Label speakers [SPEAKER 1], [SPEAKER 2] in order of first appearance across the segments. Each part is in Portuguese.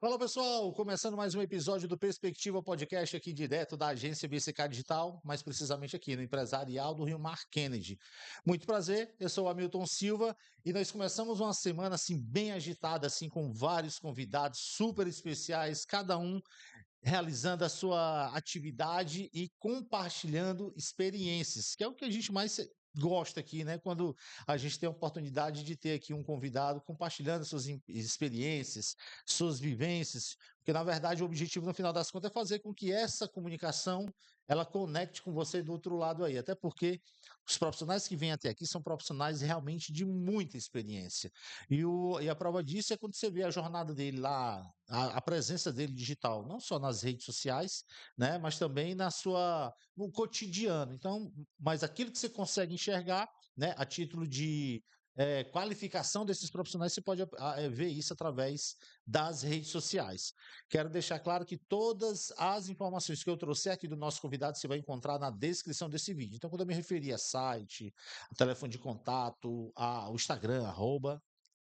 [SPEAKER 1] Fala pessoal, começando mais um episódio do Perspectiva Podcast aqui direto da agência BCK Digital, mais precisamente aqui no Empresarial do Rio Mar Kennedy. Muito prazer, eu sou o Hamilton Silva e nós começamos uma semana assim bem agitada, assim com vários convidados super especiais, cada um realizando a sua atividade e compartilhando experiências, que é o que a gente mais gosta aqui, né? Quando a gente tem a oportunidade de ter aqui um convidado compartilhando suas experiências, suas vivências, porque na verdade o objetivo no final das contas é fazer com que essa comunicação ela conecte com você do outro lado aí, até porque os profissionais que vêm até aqui são profissionais realmente de muita experiência. E a prova disso é quando você vê a jornada dele lá, a presença dele digital, não só nas redes sociais, né, mas também no cotidiano. Então, mas aquilo que você consegue enxergar, né, a título de qualificação desses profissionais, você pode ver isso através das redes sociais. Quero deixar claro que todas as informações que eu trouxe aqui do nosso convidado você vai encontrar na descrição desse vídeo. Então, quando eu me referi a site, a telefone de contato, o Instagram,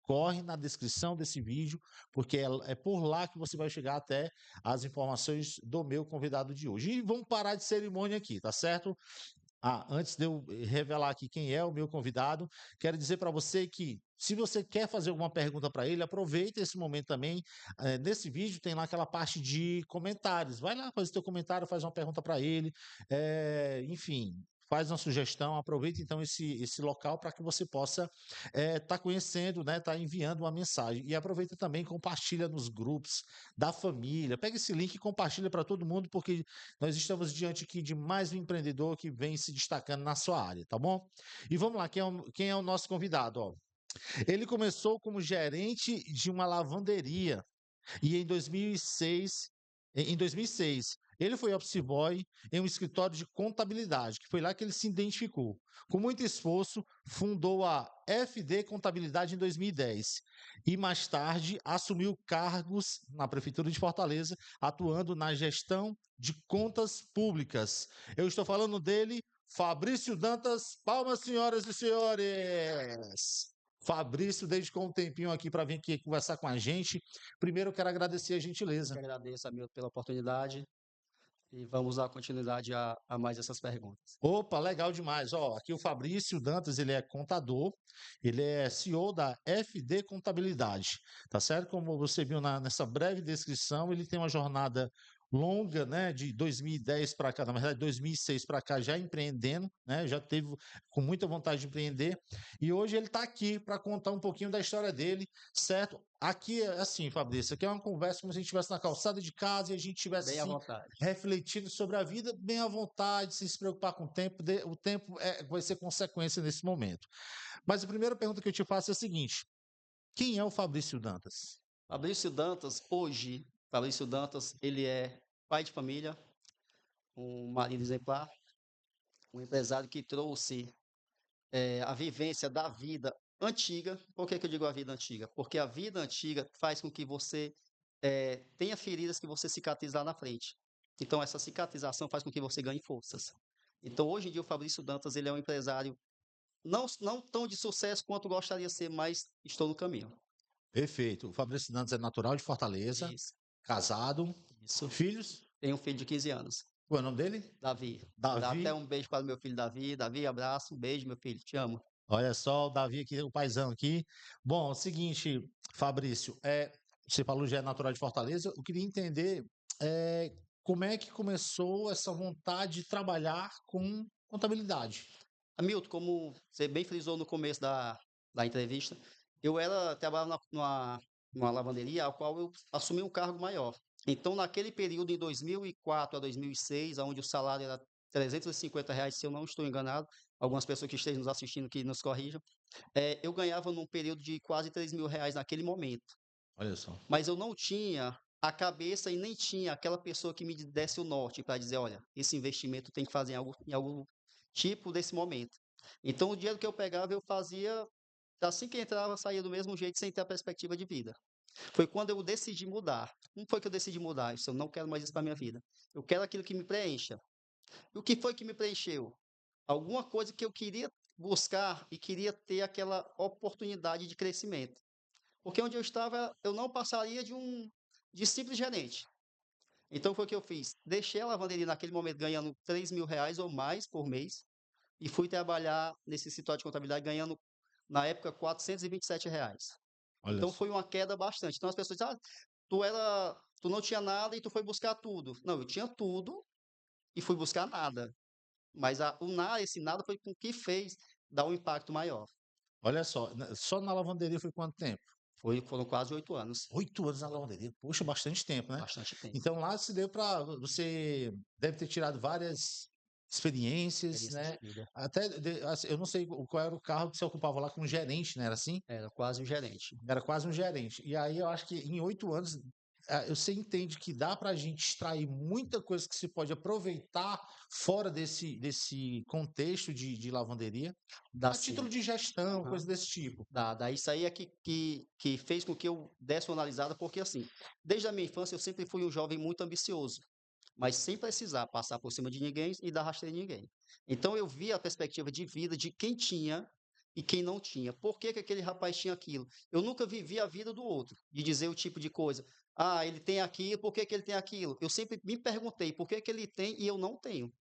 [SPEAKER 1] corre na descrição desse vídeo, porque é por lá que você vai chegar até as informações do meu convidado de hoje. E vamos parar de cerimônia aqui, tá certo? Antes de eu revelar aqui quem é o meu convidado, quero dizer para você que, se você quer fazer alguma pergunta para ele, aproveita esse momento também. Nesse vídeo tem lá aquela parte de comentários. Vai lá, faz o teu comentário, faz uma pergunta para ele. Enfim, faz uma sugestão. Aproveita então esse local para que você possa estar conhecendo, né? Tá enviando uma mensagem. E aproveita também, compartilha nos grupos da família. Pega esse link e compartilha para todo mundo, porque nós estamos diante aqui de mais um empreendedor que vem se destacando na sua área, tá bom? E vamos lá, quem é o nosso convidado? Ó? Ele começou como gerente de uma lavanderia e em 2006, ele foi office boy em um escritório de contabilidade, que foi lá que ele se identificou. Com muito esforço, fundou a FD Contabilidade em 2010 e mais tarde assumiu cargos na prefeitura de Fortaleza, atuando na gestão de contas públicas. Eu estou falando dele, Fabrício Dantas. Palmas, senhoras e senhores. Fabrício, dedicou um tempinho aqui para vir aqui conversar com a gente. Primeiro, eu quero agradecer a
[SPEAKER 2] Eu que
[SPEAKER 1] gentileza.
[SPEAKER 2] agradeço, Hamilton, pela oportunidade e vamos dar continuidade a mais essas perguntas.
[SPEAKER 1] Opa, legal demais. Ó, aqui o Fabrício Dantas, ele é contador, ele é CEO da FD Contabilidade, tá certo? Como você viu nessa breve descrição, ele tem uma jornada longa, né, de 2010 para cá, na verdade, 2006 para cá, já empreendendo, né, já teve com muita vontade de empreender, e hoje ele está aqui para contar um pouquinho da história dele, certo? Aqui é assim, Fabrício, aqui é uma conversa como se a gente estivesse na calçada de casa e a gente estivesse
[SPEAKER 2] Bem à
[SPEAKER 1] assim,
[SPEAKER 2] vontade.
[SPEAKER 1] refletindo sobre a vida, bem à vontade, sem se preocupar com o tempo. O tempo vai ser consequência nesse momento. Mas a primeira pergunta que eu te faço é a seguinte: quem é o Fabrício Dantas?
[SPEAKER 2] Fabrício Dantas, hoje, Fabrício Dantas, ele é pai de família, um marido exemplar, um empresário que trouxe a vivência da vida antiga. Por que eu digo a vida antiga? Porque a vida antiga faz com que você tenha feridas que você cicatriza lá na frente. Então, essa cicatrização faz com que você ganhe forças. Então, hoje em dia, o Fabrício Dantas, ele é um empresário não tão de sucesso quanto gostaria de ser, mas estou no caminho.
[SPEAKER 1] Perfeito. O Fabrício Dantas é natural de Fortaleza,
[SPEAKER 2] Isso,
[SPEAKER 1] casado,
[SPEAKER 2] isso.
[SPEAKER 1] filhos.
[SPEAKER 2] Tenho um filho de 15 anos,
[SPEAKER 1] Qual é o nome dele?
[SPEAKER 2] Davi. Mandar até
[SPEAKER 1] Davi.
[SPEAKER 2] um beijo para o meu filho Davi. Davi, abraço, um beijo, meu filho, te amo.
[SPEAKER 1] Olha só, o Davi aqui, o paizão aqui. Bom, é o seguinte, Fabrício, você falou já é natural de Fortaleza, eu queria entender como é que começou essa vontade de trabalhar com contabilidade.
[SPEAKER 2] Hamilton, como você bem frisou no começo da entrevista, trabalhava numa lavanderia, a qual eu assumi um cargo maior. Então, naquele período, em 2004 a 2006, onde o salário era R$ 350, se eu não estou enganado, algumas pessoas que estejam nos assistindo que nos corrijam, eu ganhava num período de quase R$ 3.000 naquele momento.
[SPEAKER 1] Olha só.
[SPEAKER 2] Mas eu não tinha a cabeça e nem tinha aquela pessoa que me desse o norte para dizer, olha, esse investimento tem que fazer em algum tipo desse momento. Então, o dinheiro que eu pegava, eu fazia, assim que entrava, saía do mesmo jeito, sem ter a perspectiva de vida. Foi quando eu decidi mudar. Como foi que eu decidi mudar? Isso, eu não quero mais isso para minha vida. Eu quero aquilo que me preencha. E o que foi que me preencheu? Alguma coisa que eu queria buscar e queria ter aquela oportunidade de crescimento. Porque onde eu estava, eu não passaria de simples gerente. Então foi o que eu fiz. Deixei a lavanderia naquele momento ganhando R$ 3.000 ou mais por mês e fui trabalhar nesse escritório de contabilidade ganhando, na época, R$ 427.
[SPEAKER 1] Olha
[SPEAKER 2] Então
[SPEAKER 1] só.
[SPEAKER 2] foi uma queda bastante. Então as pessoas dizem, tu não tinha nada e tu foi buscar tudo. Não, eu tinha tudo e fui buscar nada. Mas esse nada foi com o que fez dar um impacto maior.
[SPEAKER 1] Olha só, só na lavanderia foi quanto tempo?
[SPEAKER 2] Foram quase 8 anos,
[SPEAKER 1] 8 anos na lavanderia. Poxa, bastante tempo, né?
[SPEAKER 2] bastante tempo.
[SPEAKER 1] Então lá se deu para você deve ter tirado várias experiências,
[SPEAKER 2] Experiência de
[SPEAKER 1] né?
[SPEAKER 2] vida.
[SPEAKER 1] Até assim, eu não sei qual era o carro que você ocupava lá como gerente, né? Era assim?
[SPEAKER 2] Era quase um gerente.
[SPEAKER 1] Era quase um gerente. E aí eu acho que em 8 anos você entende que dá para a gente extrair muita coisa que se pode aproveitar fora desse contexto de lavanderia,
[SPEAKER 2] Dá
[SPEAKER 1] a título
[SPEAKER 2] sim.
[SPEAKER 1] de gestão,
[SPEAKER 2] Aham.
[SPEAKER 1] coisa desse tipo.
[SPEAKER 2] Dá. Isso aí é que fez com que eu desse uma analisada, porque assim, desde a minha infância eu sempre fui um jovem muito ambicioso, mas sem precisar passar por cima de ninguém e dar rasteira em ninguém. Então eu vi a perspectiva de vida de quem tinha e quem não tinha. Por que que aquele rapaz tinha aquilo? Eu nunca vivi a vida do outro, de dizer o tipo de coisa. Ah, ele tem aquilo, por que que ele tem aquilo? Eu sempre me perguntei por que que ele tem e eu não tenho.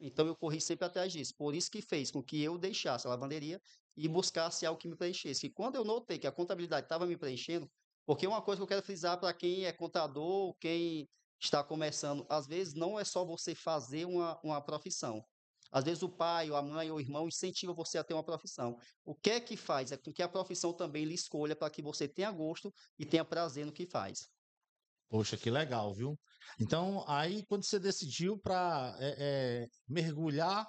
[SPEAKER 2] Então eu corri sempre atrás disso. Por isso que fez com que eu deixasse a lavanderia e buscasse algo que me preenchesse. E quando eu notei que a contabilidade estava me preenchendo, porque uma coisa que eu quero frisar para quem é contador, quem está começando, às vezes não é só você fazer uma profissão. Às vezes o pai, ou a mãe, ou o irmão incentiva você a ter uma profissão. O que é que faz? É com que a profissão também lhe escolha para que você tenha gosto e tenha prazer no que faz.
[SPEAKER 1] Poxa, que legal, viu? Então, aí quando você decidiu para mergulhar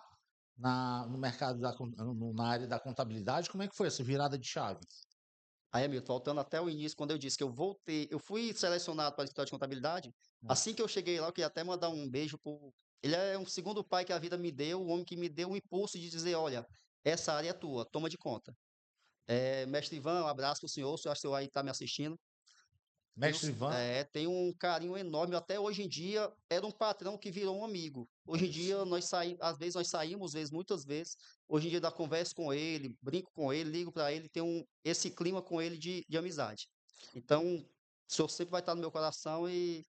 [SPEAKER 1] no mercado na área da contabilidade, como é que foi essa virada de chave?
[SPEAKER 2] Aí, Hamilton, voltando até o início, quando eu disse que eu fui selecionado para o escritório de contabilidade,
[SPEAKER 1] Hum.
[SPEAKER 2] assim que eu cheguei lá, eu queria até mandar um beijo ele é um segundo pai que a vida me deu, o homem que me deu o impulso de dizer, olha, essa área é tua, toma de conta. Mestre Ivan, um abraço para o senhor, se eu acho que o senhor aí está me assistindo.
[SPEAKER 1] Mestre Ivan,
[SPEAKER 2] Tenho um carinho enorme, até hoje em dia era um patrão que virou um amigo. Hoje em
[SPEAKER 1] olha
[SPEAKER 2] dia
[SPEAKER 1] só.
[SPEAKER 2] nós saímos, às vezes nós saímos, muitas vezes. Hoje em dia dá conversa com ele, brinco com ele, ligo para ele, esse clima com ele de amizade. Então, o senhor sempre vai estar no meu coração e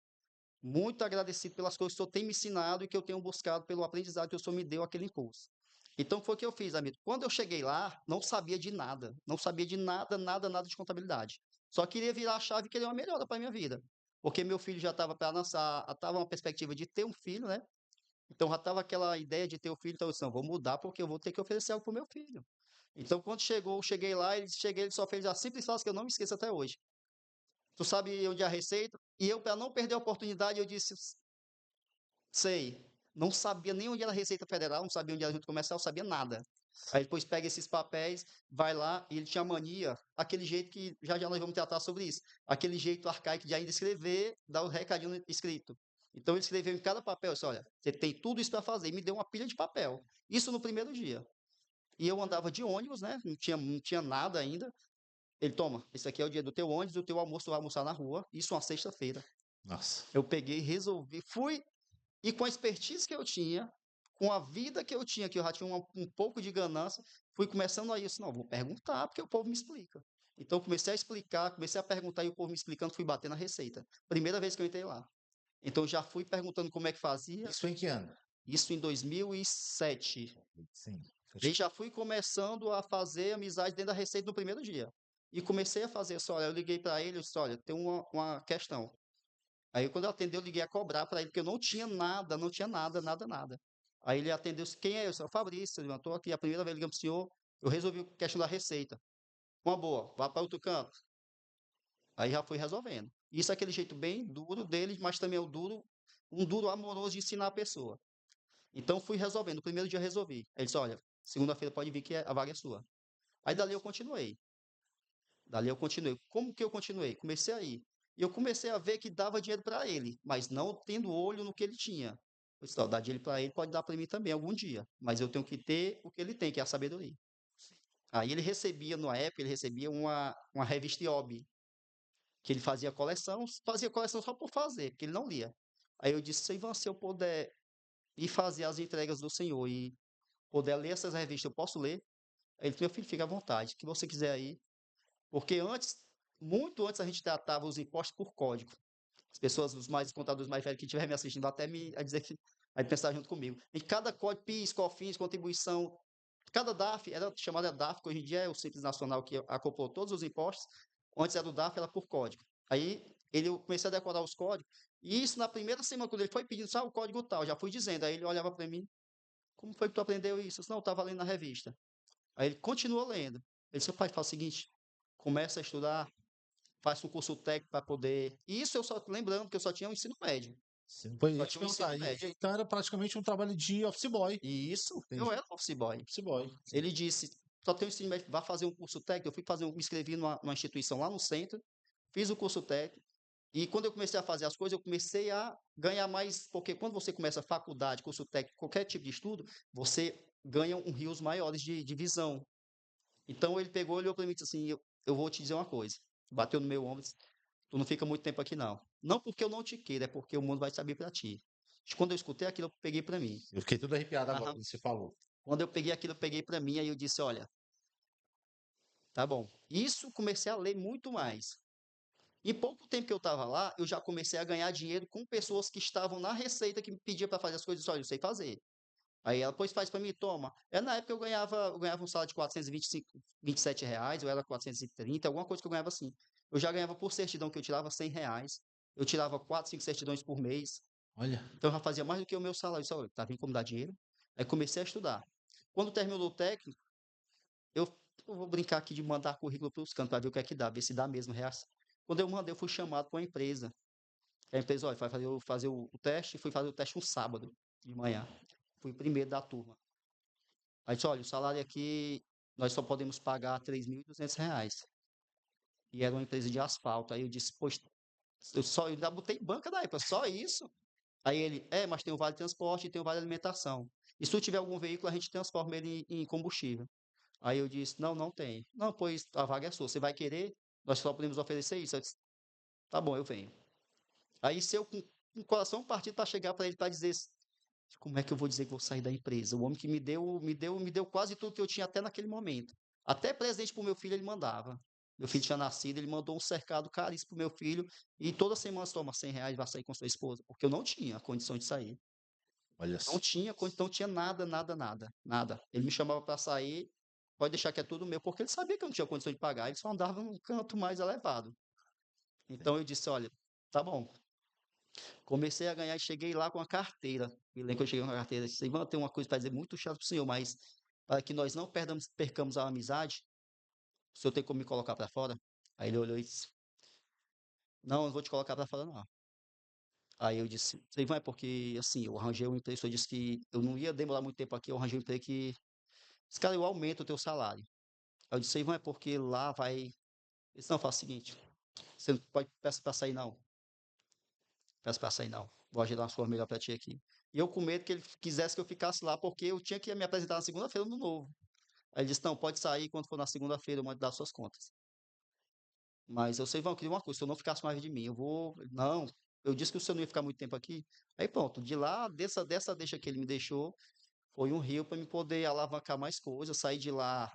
[SPEAKER 2] muito agradecido pelas coisas que o senhor tem me ensinado e que eu tenho buscado pelo aprendizado que o senhor me deu aquele impulso. Então foi o que eu fiz, amigo. Quando eu cheguei lá, não sabia de nada, não sabia de nada, nada, nada de contabilidade. Só queria virar a chave e querer uma melhora para minha vida. Porque meu filho já estava para lançar, estava uma perspectiva de ter um filho, né? Então já estava aquela ideia de ter um filho, então eu disse, não, vou mudar porque eu vou ter que oferecer algo para o meu filho. Então quando cheguei lá, ele só fez a simples frase que eu não me esqueço até hoje. Tu sabe onde é a receita? E eu, para não perder a oportunidade, eu disse, sei. Não sabia nem onde era a Receita Federal, não sabia onde era a Junta Comercial, sabia nada. Aí depois pega esses papéis, vai lá e ele tinha mania, aquele jeito que já já nós vamos tratar sobre isso, aquele jeito arcaico de ainda escrever, dar o recadinho escrito. Então ele escreveu em cada papel, disse, olha, você tem tudo isso para fazer, e me deu uma pilha de papel. Isso no primeiro dia. E eu andava de ônibus, né? Não tinha nada ainda. Ele, toma, esse aqui é o dia do teu ônibus, o teu almoço, tu vai almoçar na rua. Isso uma sexta-feira.
[SPEAKER 1] Nossa.
[SPEAKER 2] Eu peguei, resolvi, fui e com a expertise que eu tinha, com a vida que eu tinha, que eu já tinha um pouco de ganância, fui começando a isso. Não, vou perguntar, porque o povo me explica. Então, comecei a explicar, comecei a perguntar e o povo me explicando, fui bater na receita. Primeira vez que eu entrei lá. Então, já fui perguntando como é que fazia,
[SPEAKER 1] Isso foi em que ano?
[SPEAKER 2] isso em 2007.
[SPEAKER 1] Sim.
[SPEAKER 2] E já fui começando a fazer amizade dentro da receita no primeiro dia. E comecei a fazer isso. Olha, eu liguei para ele, eu disse, olha, tem uma questão. Aí quando eu atendi, eu liguei a cobrar para ele, porque eu não tinha nada, não tinha nada, nada, nada. Aí ele atendeu, disse, quem é? Eu disse, é o Fabrício, ele levantou aqui, a primeira vez ligando para o senhor, eu resolvi a questão da receita. Uma boa, vá para outro canto. Aí já fui resolvendo. Isso é aquele jeito bem duro dele, mas também é um duro amoroso de ensinar a pessoa. Então fui resolvendo, no primeiro dia eu resolvi. Aí ele disse, olha, segunda-feira pode vir que a vaga é sua. Aí dali eu continuei. Dali eu continuei. Como que eu continuei? Comecei a ir. E eu comecei a ver que dava dinheiro para ele, mas não tendo olho no que ele tinha. Eu disse, ó, dar dinheiro para ele pode dar para mim também algum dia, mas eu tenho que ter o que ele tem, que é a sabedoria. Aí ele recebia, na época, ele recebia uma revista Iobi, que ele fazia coleção só por fazer, porque ele não lia. Aí eu disse, Ivan, se eu puder ir fazer as entregas do Senhor e puder ler essas revistas, eu posso ler? Aí ele disse, meu filho, fica à vontade, o que você quiser aí. Porque antes, muito antes, a gente tratava os impostos por código. As pessoas, os contadores mais velhos que estiverem me assistindo, até a dizer que vai pensar junto comigo. Em cada código PIS, COFINS, contribuição, cada DARF, era chamada DARF, que hoje em dia é o Simples Nacional que acoplou todos os impostos. Antes era o DARF, era por código. Aí eu comecei a decorar os códigos, e isso na primeira semana, quando ele foi pedindo, sabe, o código tal, já fui dizendo. Aí ele olhava para mim, como foi que tu aprendeu isso? Eu disse, não, eu estava lendo na revista. Aí ele continua lendo. Ele disse, pai, faz o seguinte, começa a estudar, faz um curso técnico para poder. E isso eu só lembrando que eu só tinha o ensino médio.
[SPEAKER 1] Pois
[SPEAKER 2] Só
[SPEAKER 1] ia te
[SPEAKER 2] tinha o ensino
[SPEAKER 1] perguntar.
[SPEAKER 2] médio.
[SPEAKER 1] Então era praticamente um trabalho de office boy.
[SPEAKER 2] E isso, eu
[SPEAKER 1] Entendi.
[SPEAKER 2] era office boy.
[SPEAKER 1] Office boy.
[SPEAKER 2] Ele disse, só tem o ensino médio, vá fazer um curso técnico. Eu fui fazer me inscrevi numa instituição lá no centro, fiz o curso técnico. E quando eu comecei a fazer as coisas, eu comecei a ganhar mais, porque quando você começa faculdade, curso técnico, qualquer tipo de estudo, você ganha rios maiores de visão. Então ele pegou, olhou para mim e disse assim, eu vou te dizer uma coisa. Bateu no meu ombro e disse, tu não fica muito tempo aqui não. Não porque eu não te queira, é porque o mundo vai se abrir para ti. Quando eu escutei aquilo, eu peguei para mim.
[SPEAKER 1] Eu fiquei tudo arrepiado agora
[SPEAKER 2] Aham.
[SPEAKER 1] quando você falou.
[SPEAKER 2] Quando eu peguei aquilo, eu peguei para mim, aí eu disse, olha, tá bom. Isso comecei a ler muito mais. Em pouco tempo que eu estava lá, eu já comecei a ganhar dinheiro com pessoas que estavam na Receita, que me pediam para fazer as coisas, olha, eu sei fazer. Aí ela, pois faz para mim, toma. Na época eu ganhava um salário de 425, R$ 27, eu era 430, alguma coisa que eu ganhava assim. Eu já ganhava por certidão que eu tirava R$ 100, eu tirava 4, 5 certidões por mês,
[SPEAKER 1] Olha.
[SPEAKER 2] então eu já fazia mais do que o meu salário. Eu disse, olha, tá vendo como dá dinheiro? Aí comecei a estudar. Quando terminou o técnico, eu, eu vou brincar aqui de mandar currículo para os cantos para ver o que é que dá, ver se dá mesmo reação. Quando eu mandei, eu fui chamado para uma empresa. A empresa, olha, vai fazer o teste, fui fazer o teste um sábado de manhã. Fui primeiro da turma. Aí disse, olha, o salário aqui, nós só podemos pagar R$ 3.200. E era uma empresa de asfalto. Aí eu disse, poxa, eu ainda botei banca na época, só isso? Aí ele, mas tem o vale transporte e tem o vale alimentação. E se tu tiver algum veículo, a gente transforma ele em combustível. Aí eu disse, não, não tem. Não, pois a vaga é sua. Você vai querer? Nós só podemos oferecer isso. Eu disse, tá bom, eu venho. Aí se eu com o coração partido para chegar para ele para dizer como é que eu vou dizer que vou sair da empresa? O homem que me deu quase tudo que eu tinha até naquele momento. Até presente para o meu filho ele mandava. Meu filho tinha nascido, ele mandou um cercado caríssimo para o meu filho e toda semana toma R$ 100, vai sair com sua esposa, porque eu não tinha condição de sair.
[SPEAKER 1] Olha
[SPEAKER 2] Não
[SPEAKER 1] só.
[SPEAKER 2] tinha condição, não tinha nada, nada, nada, nada. Ele me chamava para sair, pode deixar que é tudo meu, porque ele sabia que eu não tinha condição de pagar, ele só andava num canto mais elevado. Então eu disse, olha, tá bom. Comecei a ganhar e cheguei lá com a carteira. Me lembro que eu cheguei com a carteira e disse, Ivan, tem uma coisa para dizer muito chato para o senhor, mas para que nós não percamos a amizade, o senhor tem como me colocar para fora? Aí ele olhou e disse, não, não vou te colocar para fora, não. Aí eu disse, Ivan, é porque, assim, eu arranjei um emprego, o senhor disse que eu não ia demorar muito tempo aqui, eu arranjei um emprego que, esse cara, eu aumento o teu salário. Aí eu disse, Ivan, é porque lá vai... Ele disse, não, faça o seguinte, você não pode peça para sair, não. Peço para sair, não. Vou agendar uma forma melhor para ti aqui. E eu com medo que ele quisesse que eu ficasse lá, porque eu tinha que me apresentar na segunda-feira no novo. Aí ele disse, não, pode sair quando for na segunda-feira, eu mando dar suas contas. Mas eu sei, Vão, eu queria uma coisa, se eu não ficasse mais de mim, eu vou... Não, eu disse que o senhor não ia ficar muito tempo aqui. Aí pronto, de lá, dessa deixa que ele me deixou, foi um rio para me poder alavancar mais coisas. Saí de lá,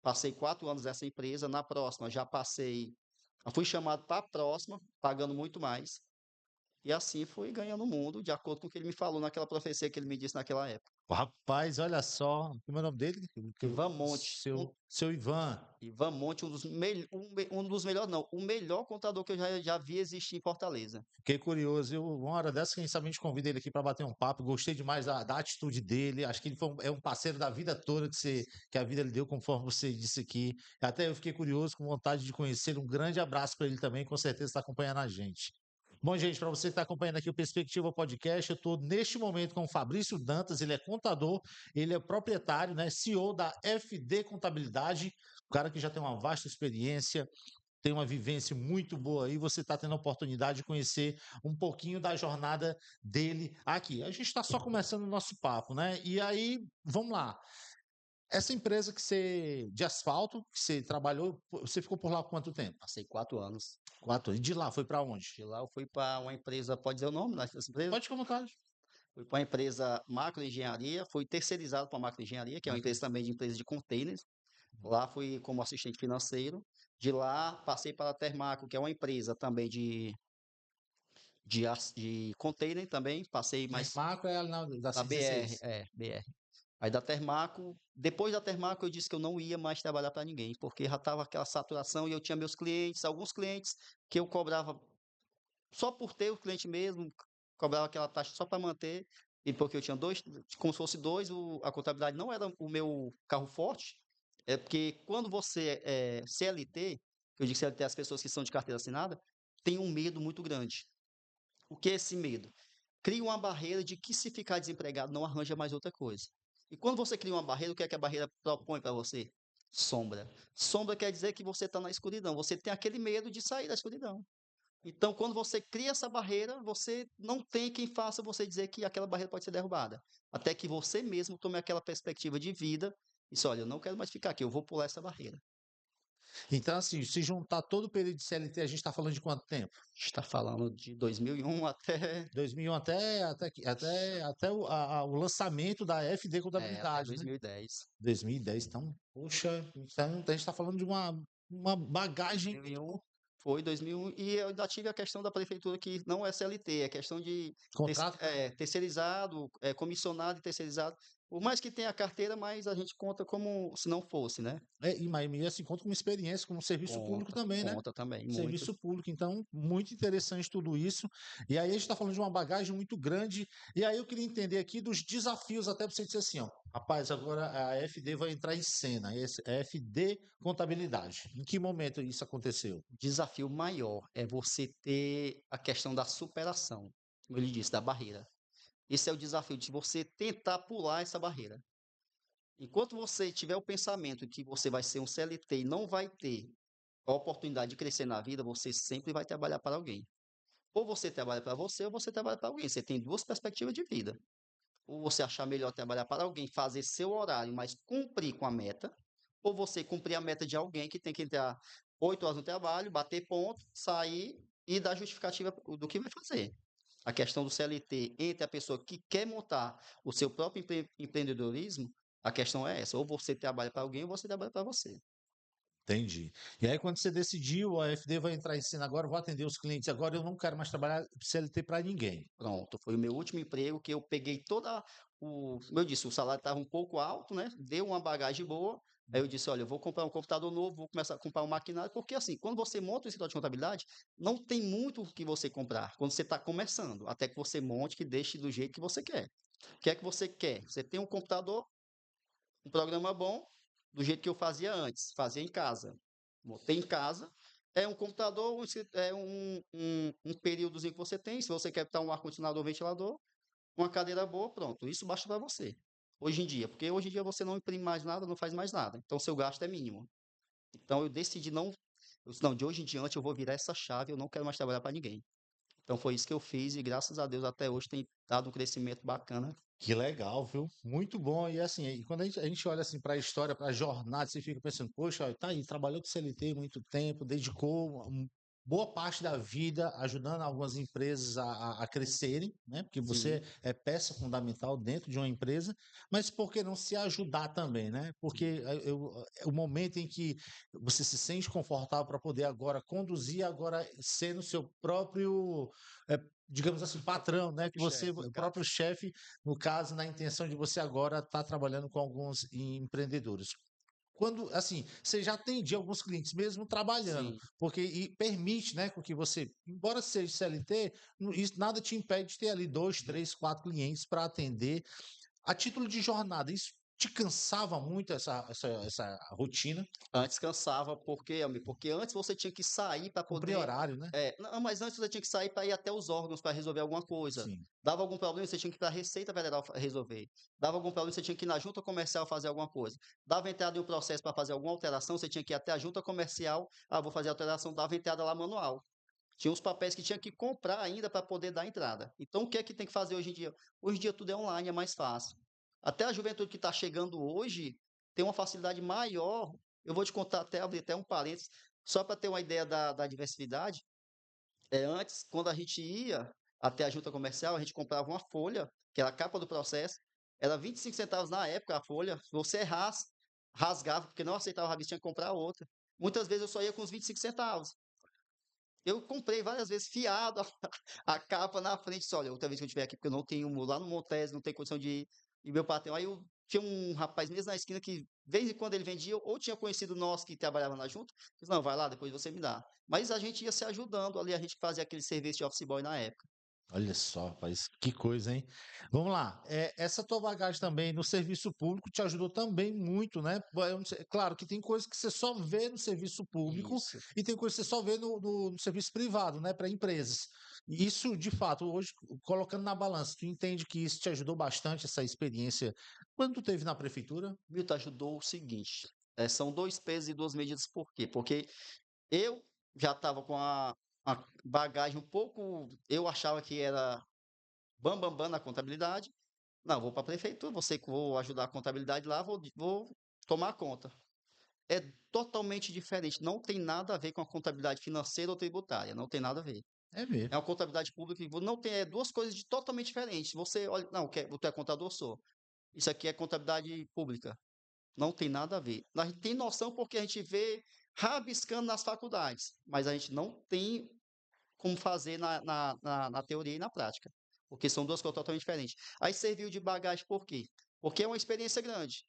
[SPEAKER 2] passei 4 anos nessa empresa, na próxima já passei... Eu fui chamado para a próxima, pagando muito mais. E assim fui ganhando o mundo, de acordo com o que ele me falou naquela profecia que ele me disse naquela época.
[SPEAKER 1] Rapaz, olha só. Como é o nome dele?
[SPEAKER 2] Ivan Monte,
[SPEAKER 1] Seu Ivan.
[SPEAKER 2] Ivan Monte, um dos melhores, não, o melhor contador que eu já vi existir em Fortaleza.
[SPEAKER 1] Fiquei curioso. Uma hora dessa, quem sabe a gente convida ele aqui para bater um papo. Gostei demais da atitude dele. Acho que ele é um parceiro da vida toda que a vida lhe deu, conforme você disse aqui. Até eu fiquei curioso, com vontade de conhecer. Um grande abraço para ele também, com certeza está acompanhando a gente. Bom, gente, para você que está acompanhando aqui o Perspectiva Podcast, eu estou neste momento com o Fabrício Dantas, ele é contador, ele é proprietário, né, CEO da FD Contabilidade, um cara que já tem uma vasta experiência, tem uma vivência muito boa aí, você está tendo a oportunidade de conhecer um pouquinho da jornada dele aqui. A gente está só começando o nosso papo, né? E aí, vamos lá. Essa empresa de asfalto, que você trabalhou, você ficou por lá há quanto tempo?
[SPEAKER 2] Passei 4 anos.
[SPEAKER 1] 4 anos. E de lá foi para onde?
[SPEAKER 2] De lá eu fui para uma empresa, pode dizer o nome dessa empresa?
[SPEAKER 1] Pode ficar à vontade.
[SPEAKER 2] Fui para uma empresa macroengenharia, fui terceirizado para a macroengenharia, que é uma empresa também de empresa de containers. Lá fui como assistente financeiro. De lá passei para a Termaco, que é uma empresa também de container também, passei mais
[SPEAKER 1] Termaco é ali da
[SPEAKER 2] na BR,
[SPEAKER 1] 116.
[SPEAKER 2] BR. Aí da Termaco, depois da Termaco eu disse que eu não ia mais trabalhar para ninguém, porque já estava aquela saturação e eu tinha meus clientes, alguns clientes que eu cobrava só por ter o cliente mesmo, cobrava aquela taxa só para manter, e porque eu tinha dois, como se fosse dois, a contabilidade não era o meu carro forte, é porque quando você é CLT, eu digo CLT, as pessoas que são de carteira assinada, tem um medo muito grande. O que é esse medo? Cria uma barreira de que se ficar desempregado não arranja mais outra coisa. E quando você cria uma barreira, o que é que a barreira propõe para você? Sombra. Sombra quer dizer que você está na escuridão. Você tem aquele medo de sair da escuridão. Então, quando você cria essa barreira, você não tem quem faça você dizer que aquela barreira pode ser derrubada. Até que você mesmo tome aquela perspectiva de vida e diz, olha, eu não quero mais ficar aqui, eu vou pular essa barreira.
[SPEAKER 1] Então, assim, se juntar todo o período de CLT, a gente está falando de quanto tempo?
[SPEAKER 2] Está falando de 2001 até,
[SPEAKER 1] 2001 até o lançamento da FD
[SPEAKER 2] até
[SPEAKER 1] Contabilidade, né?
[SPEAKER 2] 2010.
[SPEAKER 1] 2010. Então, poxa, então a gente está falando de uma bagagem
[SPEAKER 2] 2001 foi 2001 e eu ainda tive a questão da prefeitura que não é CLT, é questão de
[SPEAKER 1] contrato.
[SPEAKER 2] terceirizado, comissionado e terceirizado. Por mais que tenha a carteira, mas a gente conta como se não fosse, né?
[SPEAKER 1] E assim, conta com experiência, como serviço público
[SPEAKER 2] Conta,
[SPEAKER 1] também, né?
[SPEAKER 2] conta também, muito.
[SPEAKER 1] Serviço público, então, muito interessante tudo isso. E aí a gente está falando de uma bagagem muito grande. E aí eu queria entender aqui dos desafios, até para você dizer assim, ó, rapaz, agora a FD vai entrar em cena, esse é FD Contabilidade. Em que momento isso aconteceu?
[SPEAKER 2] O desafio maior é você ter a questão da superação, como eu lhe disse, da barreira. Esse é o desafio de você tentar pular essa barreira. Enquanto você tiver o pensamento que você vai ser um CLT e não vai ter a oportunidade de crescer na vida, você sempre vai trabalhar para alguém. Ou você trabalha para você, ou você trabalha para alguém. Você tem duas perspectivas de vida. Ou você achar melhor trabalhar para alguém, fazer seu horário, mas cumprir com a meta, ou você cumprir a meta de alguém que tem que entrar 8 horas no trabalho, bater ponto, sair e dar justificativa do que vai fazer. A questão do CLT entre a pessoa que quer montar o seu próprio empreendedorismo, a questão é essa: ou você trabalha para alguém, ou você trabalha para você.
[SPEAKER 1] Entendi. E aí, quando você decidiu, a FD vai entrar em cena agora, vou atender os clientes agora, eu não quero mais trabalhar CLT para ninguém.
[SPEAKER 2] Pronto, foi o meu último emprego que eu peguei toda como eu disse, o salário estava um pouco alto, né? Deu uma bagagem boa. Aí eu disse, olha, eu vou comprar um computador novo, vou começar a comprar um maquinário, porque assim, quando você monta um escritório de contabilidade, não tem muito o que você comprar quando você está começando, até que você monte, que deixe do jeito que você quer. O que é que você quer? Você tem um computador, um programa bom, do jeito que eu fazia antes, fazia em casa. Montei em casa, é um computador, é um períodozinho que você tem, se você quer botar um ar-condicionado ou ventilador, uma cadeira boa, pronto, isso basta para você. Hoje em dia, porque hoje em dia você não imprime mais nada, não faz mais nada, então seu gasto é mínimo. Então eu decidi não, eu disse, não, de hoje em diante eu vou virar essa chave, eu não quero mais trabalhar para ninguém. Então foi isso que eu fiz e graças a Deus até hoje tem dado um crescimento bacana.
[SPEAKER 1] Que legal, viu? Muito bom. E assim, e quando a gente olha assim para a história, para a jornada, você fica pensando, poxa, tá aí, trabalhou com CLT muito tempo, dedicou boa parte da vida ajudando algumas empresas a crescerem, né? Porque você
[SPEAKER 2] Sim,
[SPEAKER 1] é peça fundamental dentro de uma empresa, mas por que não se ajudar também, né? Porque é o momento em que você se sente confortável para poder agora conduzir, agora sendo seu próprio, eh, digamos assim, patrão, né? Que
[SPEAKER 2] próprio
[SPEAKER 1] você,
[SPEAKER 2] chefe, no
[SPEAKER 1] o
[SPEAKER 2] caso.
[SPEAKER 1] próprio chefe, no caso, na intenção de você agora estar trabalhando com alguns empreendedores. Quando, assim, você já atendia alguns clientes mesmo trabalhando,
[SPEAKER 2] Sim.
[SPEAKER 1] porque e permite, né, com que você, embora seja CLT, isso nada te impede de ter ali dois, três, quatro clientes para atender. A título de jornada, isso te cansava muito essa rotina,
[SPEAKER 2] Antes cansava, por quê, amigo? Porque antes você tinha que sair para
[SPEAKER 1] cumprir
[SPEAKER 2] poder.
[SPEAKER 1] horário, né?
[SPEAKER 2] Não, mas antes você tinha que sair para ir até os órgãos para resolver alguma coisa.
[SPEAKER 1] Sim.
[SPEAKER 2] Dava algum problema, você tinha que ir para a Receita Federal resolver. Dava algum problema, você tinha que ir na junta comercial fazer alguma coisa. Dava entrada em um processo para fazer alguma alteração, você tinha que ir até a junta comercial. Ah, vou fazer alteração, dava entrada lá manual. Tinha os papéis que tinha que comprar ainda para poder dar entrada. Então, o que é que tem que fazer hoje em dia? Hoje em dia tudo é online, é mais fácil. Até a juventude que está chegando hoje tem uma facilidade maior. Eu vou te contar até, abrir até um parênteses, só para ter uma ideia da diversidade. Antes, quando a gente ia até a junta comercial, a gente comprava uma folha, que era a capa do processo, era 25 centavos na época a folha. Se você errasse, rasgava, porque não aceitava a revista, tinha que comprar outra. Muitas vezes eu só ia com os 25 centavos. Eu comprei várias vezes fiado a capa na frente. Disse, olha, outra vez que eu estiver aqui, porque eu não tenho lá no Montes, não tenho condição de ir. E meu patrão, aí eu tinha um rapaz mesmo na esquina que, de vez em quando ele vendia, ou tinha conhecido nós que trabalhava lá junto. Disse, não, vai lá, depois você me dá. Mas a gente ia se ajudando ali, a gente fazia aquele serviço de office boy na época.
[SPEAKER 1] Olha só, rapaz, que coisa, hein? Vamos lá. Essa tua bagagem também no serviço público te ajudou também muito, né? Eu não sei- Claro que tem coisas que você só vê no serviço público
[SPEAKER 2] Isso.
[SPEAKER 1] e tem coisas que você só vê no serviço privado, né? Para empresas. E isso, de fato, hoje, colocando na balança, tu entende que isso te ajudou bastante, essa experiência, quando tu teve na prefeitura?
[SPEAKER 2] Milton ajudou o seguinte, são 2 pesos e 2 medidas, por quê? Porque eu já estava com a bagagem um pouco, eu achava que era bam na contabilidade. Não, vou para a prefeitura, vou ajudar a contabilidade lá, vou tomar conta. É totalmente diferente, não tem nada a ver com a contabilidade financeira ou tributária, não tem nada a ver.
[SPEAKER 1] É mesmo.
[SPEAKER 2] É uma contabilidade pública que não tem, é duas coisas totalmente diferentes. Você olha, não, tu é contador, sou. Isso aqui é contabilidade pública. Não tem nada a ver. A gente tem noção porque a gente vê rabiscando nas faculdades, mas a gente não tem como fazer na teoria e na prática, porque são duas coisas totalmente diferentes. Aí serviu de bagagem por quê? Porque é uma experiência grande.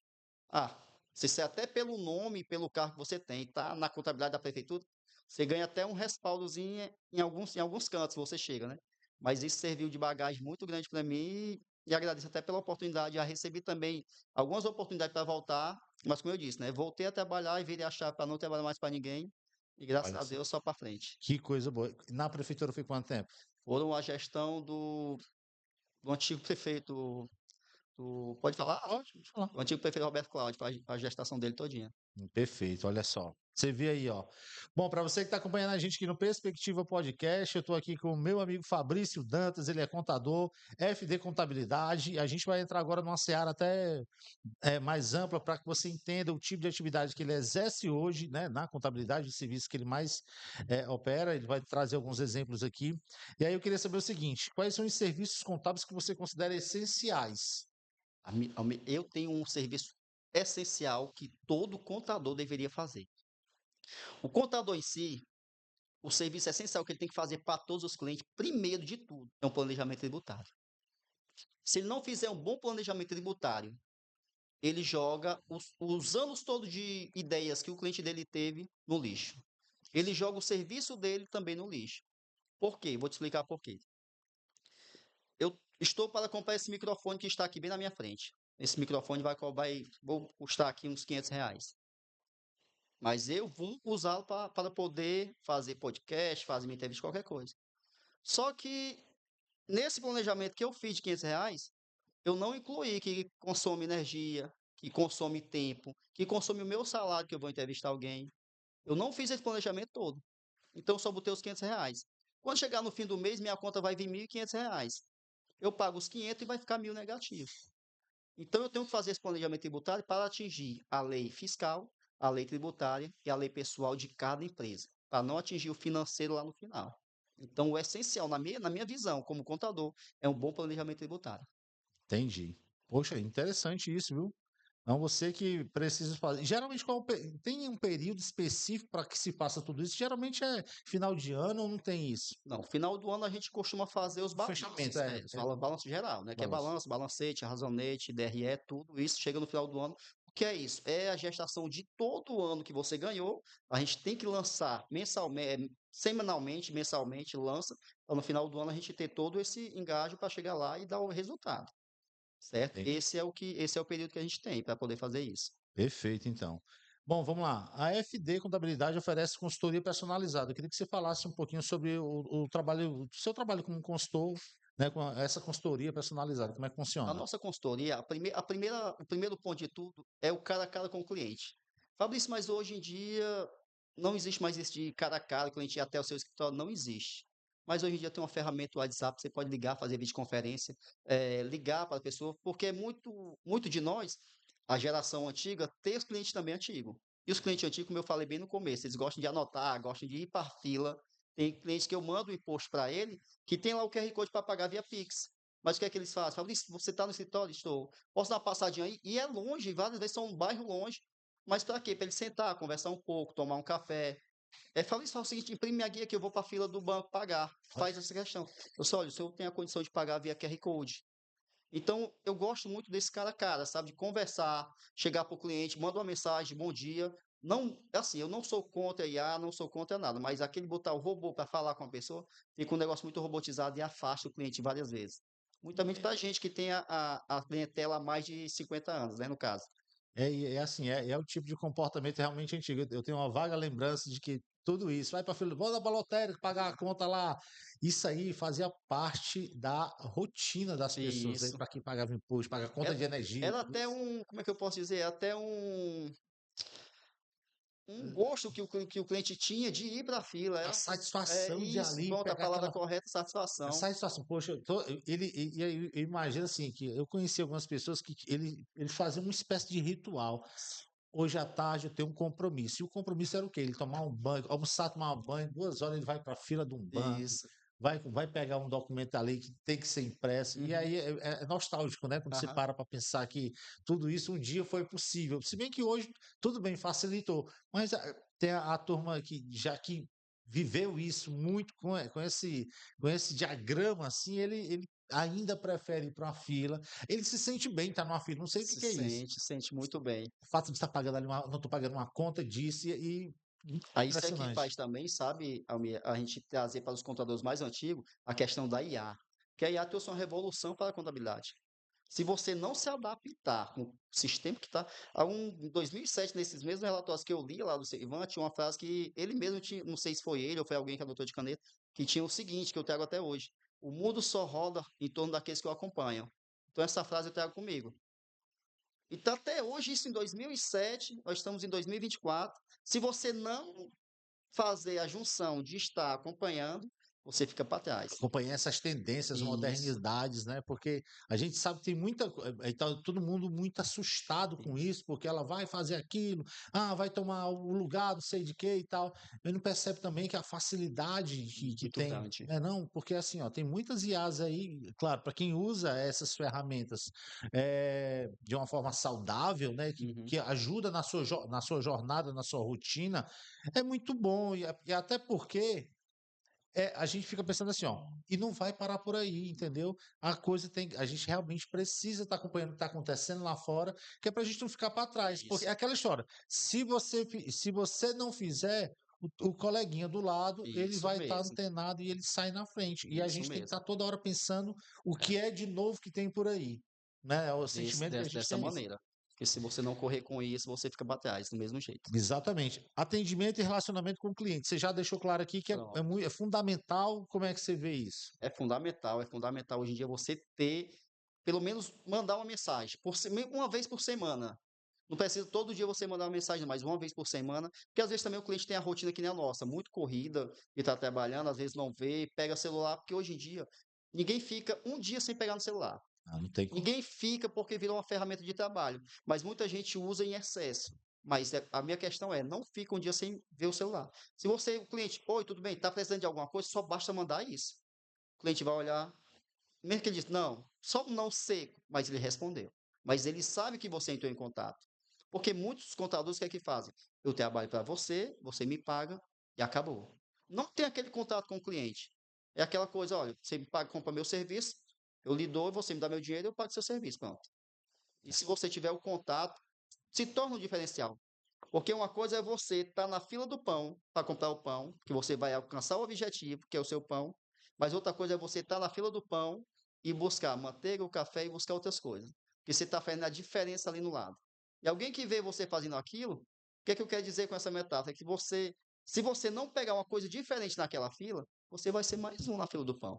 [SPEAKER 2] Ah, se até pelo nome, pelo cargo que você tem, tá na contabilidade da prefeitura, você ganha até um respaldozinho em alguns cantos você chega, né? Mas isso serviu de bagagem muito grande para mim e agradeço até pela oportunidade. Já recebi também algumas oportunidades para voltar, mas como eu disse, né? Voltei a trabalhar e virei a chave para não trabalhar mais para ninguém e graças
[SPEAKER 1] Olha
[SPEAKER 2] a
[SPEAKER 1] só.
[SPEAKER 2] Deus só para frente.
[SPEAKER 1] Que coisa boa. Na prefeitura foi quanto tempo?
[SPEAKER 2] Foram a gestão do antigo prefeito pode falar?
[SPEAKER 1] Pode falar.
[SPEAKER 2] O antigo prefeito Roberto Cláudio, faz a gestação dele todinha.
[SPEAKER 1] Perfeito, olha só. Você vê aí, ó. Bom, para você que está acompanhando a gente aqui no Perspectiva Podcast, eu estou aqui com o meu amigo Fabrício Dantas, ele é contador, FD Contabilidade, e a gente vai entrar agora numa seara até mais ampla para que você entenda o tipo de atividade que ele exerce hoje, né, na contabilidade, o serviço que ele mais opera. Ele vai trazer alguns exemplos aqui. E aí eu queria saber o seguinte: quais são os serviços contábeis que você considera essenciais?
[SPEAKER 2] Eu tenho um serviço essencial que todo contador deveria fazer. O contador em si, o serviço essencial que ele tem que fazer para todos os clientes, primeiro de tudo, é um planejamento tributário. Se ele não fizer um bom planejamento tributário, ele joga os anos todos de ideias que o cliente dele teve no lixo. Ele joga o serviço dele também no lixo. Por quê? Vou te explicar por quê. Eu estou para comprar esse microfone que está aqui bem na minha frente. Esse microfone vou custar aqui uns R$ 500. Mas eu vou usá-lo para poder fazer podcast, fazer minha entrevista, qualquer coisa. Só que nesse planejamento que eu fiz de R$ 500, eu não incluí que consome energia, que consome tempo, que consome o meu salário que eu vou entrevistar alguém. Eu não fiz esse planejamento todo. Então eu só botei os R$ 500. Quando chegar no fim do mês, minha conta vai vir R$ 1.500. Eu pago os 500 e vai ficar 1.000 negativo. Então, eu tenho que fazer esse planejamento tributário para atingir a lei fiscal, a lei tributária e a lei pessoal de cada empresa, para não atingir o financeiro lá no final. Então, o essencial, na minha visão, como contador, é um bom planejamento tributário.
[SPEAKER 1] Entendi. Poxa, interessante isso, viu? Não, você que precisa fazer. Geralmente, tem um período específico para que se faça tudo isso? Geralmente é final de ano ou não tem isso?
[SPEAKER 2] Não, final do ano a gente costuma fazer os
[SPEAKER 1] O fechamento,
[SPEAKER 2] balanços, balanço geral, né? Que é
[SPEAKER 1] balanço.
[SPEAKER 2] balanço, balancete, razonete, DRE, tudo isso chega no final do ano. O que é isso? É a gestação de todo o ano que você ganhou. A gente tem que lançar mensalmente, semanalmente, mensalmente, lança, para no final do ano a gente ter todo esse engajo para chegar lá e dar o resultado, certo?
[SPEAKER 1] Entendi.
[SPEAKER 2] Esse é o período que a gente tem para poder fazer isso.
[SPEAKER 1] Perfeito, então. Bom, vamos lá. A FD Contabilidade oferece consultoria personalizada. Eu queria que você falasse um pouquinho sobre o trabalho, o seu trabalho como consultor, né, com essa consultoria personalizada. Como é que
[SPEAKER 2] A
[SPEAKER 1] funciona?
[SPEAKER 2] nossa consultoria, o primeiro ponto de tudo é o cara a cara com o cliente. Fabrício, mas hoje em dia não existe mais esse de cara a cara, o cliente ir até o seu escritório, não existe. Mas hoje em dia tem uma ferramenta, o WhatsApp, você pode ligar, fazer videoconferência, ligar para a pessoa, porque é muito, muito de nós, a geração antiga, ter os clientes também antigos. E os clientes antigos, como eu falei bem no começo, eles gostam de anotar, gostam de ir para a fila. Tem clientes que eu mando o imposto para ele, que tem lá o QR Code para pagar via Pix. Mas o que é que eles fazem? Fabrício, você está no escritório? Estou. Posso dar uma passadinha aí? E é longe, várias vezes são um bairro longe. Mas para quê? Para ele sentar, conversar um pouco, tomar um café. Fala só o seguinte, imprime minha guia que eu vou para a fila do banco pagar. Faz essa questão. Eu só, olha, o senhor tem a condição de pagar via QR Code. Então, eu gosto muito desse cara a cara, sabe? De conversar, chegar para o cliente, manda uma mensagem, bom dia. Não, assim, eu não sou contra IA, não sou contra nada, mas aquele botar o robô para falar com a pessoa, fica um negócio muito robotizado e afasta o cliente várias vezes. Muitamente para gente que tem a clientela há mais de 50 anos, né, no caso.
[SPEAKER 1] É assim, é o tipo de comportamento realmente antigo. Eu tenho uma vaga lembrança de que tudo isso, vai para fila, vou pra lotérica, pagar a conta lá. Isso aí fazia parte da rotina das pessoas aí,
[SPEAKER 2] Isso.
[SPEAKER 1] para quem pagava imposto, paga conta
[SPEAKER 2] Era,
[SPEAKER 1] de energia,
[SPEAKER 2] era
[SPEAKER 1] tudo
[SPEAKER 2] até
[SPEAKER 1] isso.
[SPEAKER 2] um, como é que eu posso dizer? Até um gosto que o cliente tinha de ir para a fila.
[SPEAKER 1] A
[SPEAKER 2] Era
[SPEAKER 1] satisfação de
[SPEAKER 2] isso,
[SPEAKER 1] ali
[SPEAKER 2] pronto, a
[SPEAKER 1] pegar
[SPEAKER 2] palavra
[SPEAKER 1] aquela.
[SPEAKER 2] correta,
[SPEAKER 1] A
[SPEAKER 2] satisfação.
[SPEAKER 1] satisfação, poxa, e aí eu imagino assim, que eu conheci algumas pessoas que ele fazia uma espécie de ritual. Hoje à tarde eu tenho um compromisso. E o compromisso era o quê? Ele tomar um banho, almoçar, tomar um banho, 2 horas ele vai para a fila de um banco,
[SPEAKER 2] Isso.
[SPEAKER 1] vai pegar um documento ali que tem que ser impresso. E
[SPEAKER 2] Uhum.
[SPEAKER 1] aí é nostálgico, né? Quando você
[SPEAKER 2] Aham.
[SPEAKER 1] para pensar que tudo isso um dia foi possível. Se bem que hoje, tudo bem, facilitou. Mas tem a turma que viveu isso muito com esse diagrama, assim, ele ainda prefere ir para uma fila. Ele se sente bem estar numa fila. Não sei o que
[SPEAKER 2] Se
[SPEAKER 1] que é isso.
[SPEAKER 2] sente muito bem.
[SPEAKER 1] O fato de estar pagando ali não estou pagando uma conta disso
[SPEAKER 2] Aí isso é que
[SPEAKER 1] impressionante.
[SPEAKER 2] faz também, sabe, Almir, a gente trazer para os contadores mais antigos a questão da IA. Que a IA trouxe uma revolução para a contabilidade. Se você não se adaptar com o sistema que está. Em 2007, nesses mesmos relatórios que eu li lá do Ivan, tinha uma frase que ele mesmo tinha, não sei se foi ele ou foi alguém que anotou de caneta, que tinha o seguinte, que eu trago até hoje: o mundo só roda em torno daqueles que o acompanham. Então, essa frase eu trago comigo. Então, até hoje, isso em 2007, nós estamos em 2024. Se você não fazer a junção de estar acompanhando, você fica para trás.
[SPEAKER 1] Acompanhar essas tendências,
[SPEAKER 2] Isso,
[SPEAKER 1] modernidades, né? Porque a gente sabe que tem tá todo mundo muito assustado com
[SPEAKER 2] isso.
[SPEAKER 1] isso, porque ela vai fazer aquilo, vai tomar o lugar, não sei de quê e tal. Mas não percebe também que a facilidade que
[SPEAKER 2] Muito
[SPEAKER 1] tem,
[SPEAKER 2] grande.
[SPEAKER 1] né? Não, porque assim, ó, tem muitas IAs aí, claro, para quem usa essas ferramentas de uma forma saudável, né?
[SPEAKER 2] Uhum.
[SPEAKER 1] Que ajuda na sua jornada, na sua rotina, é muito bom. E até porque a gente fica pensando assim, ó, e não vai parar por aí, entendeu? A gente realmente precisa estar acompanhando o que está acontecendo lá fora, que é para a gente não ficar para trás, porque é
[SPEAKER 2] Isso,
[SPEAKER 1] aquela história, se você não fizer, o coleguinha do lado, ele
[SPEAKER 2] isso
[SPEAKER 1] vai estar
[SPEAKER 2] mesmo,
[SPEAKER 1] antenado e ele sai na frente, e a
[SPEAKER 2] isso
[SPEAKER 1] gente tem que estar
[SPEAKER 2] mesmo.
[SPEAKER 1] toda hora pensando o que é de novo que tem por aí, né? O sentimento que a gente
[SPEAKER 2] Dessa
[SPEAKER 1] tem é esse.
[SPEAKER 2] maneira. Porque se você não correr com isso, você fica para trás, do mesmo jeito.
[SPEAKER 1] Exatamente. Atendimento e relacionamento com o cliente. Você já deixou claro aqui que
[SPEAKER 2] Pronto.
[SPEAKER 1] é fundamental. Como é que você vê isso?
[SPEAKER 2] É fundamental hoje em dia você ter, pelo menos mandar uma mensagem, uma vez por semana. Não precisa todo dia você mandar uma mensagem, mas uma vez por semana, porque às vezes também o cliente tem a rotina que nem a nossa, muito corrida, e está trabalhando, às vezes não vê, pega celular, porque hoje em dia ninguém fica um dia sem pegar no celular.
[SPEAKER 1] Não tem como.
[SPEAKER 2] Ninguém fica porque virou uma ferramenta de trabalho, mas muita gente usa em excesso. Mas a minha questão é, não fica um dia sem ver o celular. Se você, o cliente, oi, tudo bem, está precisando de alguma coisa, só basta mandar isso. O cliente vai olhar, mesmo que ele diz, não, só um não seco, mas ele respondeu. Mas ele sabe que você entrou em contato. Porque muitos contadores, o que é que fazem? Eu trabalho para você, você me paga e acabou. Não tem aquele contato com o cliente. É aquela coisa, olha, você me paga, compra meu serviço, eu lhe dou, você me dá meu dinheiro, eu pago seu serviço, pronto. E se você tiver o contato, se torna um diferencial. Porque uma coisa é você estar na fila do pão para comprar o pão, que você vai alcançar o objetivo, que é o seu pão. Mas outra coisa é você estar na fila do pão e buscar manteiga, o café e buscar outras coisas. Porque você está fazendo a diferença ali no lado. E alguém que vê você fazendo aquilo, o que é que eu quero dizer com essa metáfora? É que você, se você não pegar uma coisa diferente naquela fila, você vai ser mais um na fila do pão.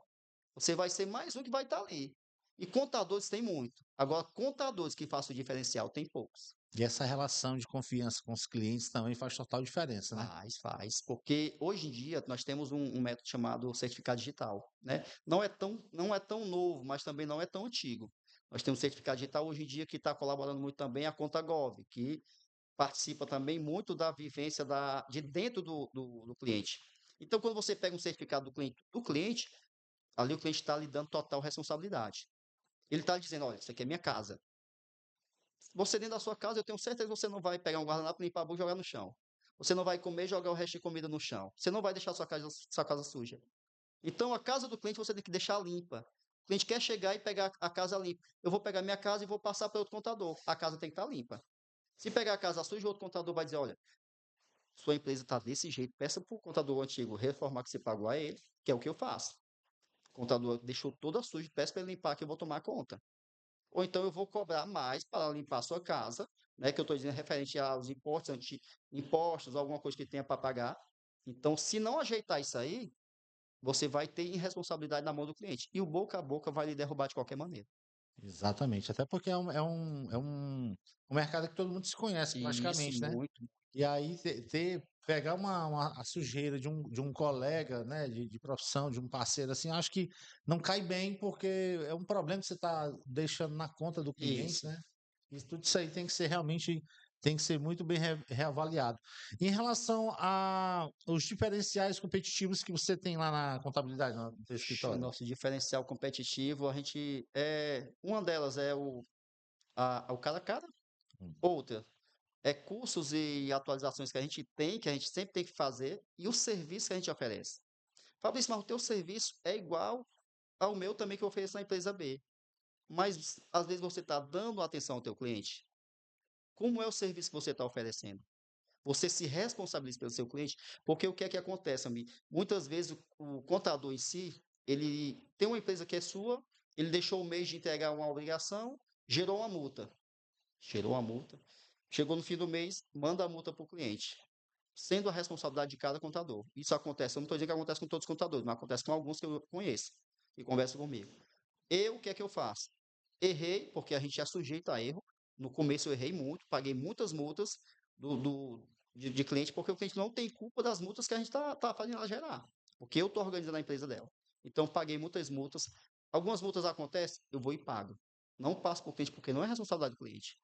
[SPEAKER 2] Você vai ser mais um que vai estar ali. E contadores tem muito. Agora, contadores que façam o diferencial, tem poucos.
[SPEAKER 1] E essa relação de confiança com os clientes também faz total diferença, né?
[SPEAKER 2] Faz. Porque hoje em dia nós temos um método chamado certificado digital, né? Não é tão novo, mas também não é tão antigo. Nós temos certificado digital hoje em dia que está colaborando muito também a Conta Gov, que participa também muito da vivência de dentro do cliente. Então, quando você pega um certificado do cliente, ali o cliente está lhe dando total responsabilidade. Ele está dizendo, olha, isso aqui é minha casa. Você dentro da sua casa, eu tenho certeza que você não vai pegar um guardanapo, limpar a boca e jogar no chão. Você não vai comer e jogar o resto de comida no chão. Você não vai deixar sua casa suja. Então, a casa do cliente você tem que deixar limpa. O cliente quer chegar e pegar a casa limpa. Eu vou pegar minha casa e vou passar para outro contador. A casa tem que estar limpa. Se pegar a casa suja, o outro contador vai dizer, olha, sua empresa está desse jeito, peça para o contador antigo reformar que você pagou a ele, que é o que eu faço. O contador deixou toda suja, peço para ele limpar que eu vou tomar conta. Ou então eu vou cobrar mais para limpar a sua casa, né, que eu estou dizendo referente aos impostos, impostos, alguma coisa que tenha para pagar. Então, se não ajeitar isso aí, você vai ter irresponsabilidade na mão do cliente. E o boca a boca vai lhe derrubar de qualquer maneira.
[SPEAKER 1] Exatamente, até porque é um mercado que todo mundo se conhece
[SPEAKER 2] E isso
[SPEAKER 1] praticamente, né?
[SPEAKER 2] muito.
[SPEAKER 1] E aí pegar a sujeira de um colega, né, de profissão, de um parceiro, assim, acho que não cai bem, porque é um problema que você está deixando na conta do cliente,
[SPEAKER 2] Isso.
[SPEAKER 1] né? E tudo isso aí tem que ser realmente, tem que ser muito bem reavaliado. Em relação aos diferenciais competitivos que você tem lá na contabilidade, no teu
[SPEAKER 2] O
[SPEAKER 1] escritório.
[SPEAKER 2] nosso diferencial competitivo, a gente uma delas é o cara a cara,
[SPEAKER 1] Hum.
[SPEAKER 2] outra é cursos e atualizações que a gente sempre tem que fazer, e o serviço que a gente oferece. Fabrício, mas o teu serviço é igual ao meu também que eu ofereço na empresa B. Mas às vezes você está dando atenção ao teu cliente. Como é o serviço que você está oferecendo? Você se responsabiliza pelo seu cliente, porque o que é que acontece, amigo? Muitas vezes o contador em si, ele tem uma empresa que é sua, ele deixou o mês de entregar uma obrigação, gerou uma multa. Gerou uma multa. Chegou no fim do mês, manda a multa para o cliente, sendo a responsabilidade de cada contador. Isso acontece, eu não estou dizendo que acontece com todos os contadores, mas acontece com alguns que eu conheço e conversam comigo. O que é que eu faço? Errei, porque a gente é sujeito a erro. No começo eu errei muito, paguei muitas multas de cliente, porque o cliente não tem culpa das multas que a gente tá fazendo ela gerar. Porque eu estou organizando a empresa dela. Então, paguei muitas multas. Algumas multas acontecem, eu vou e pago. Não passo para o cliente, porque não é responsabilidade do cliente.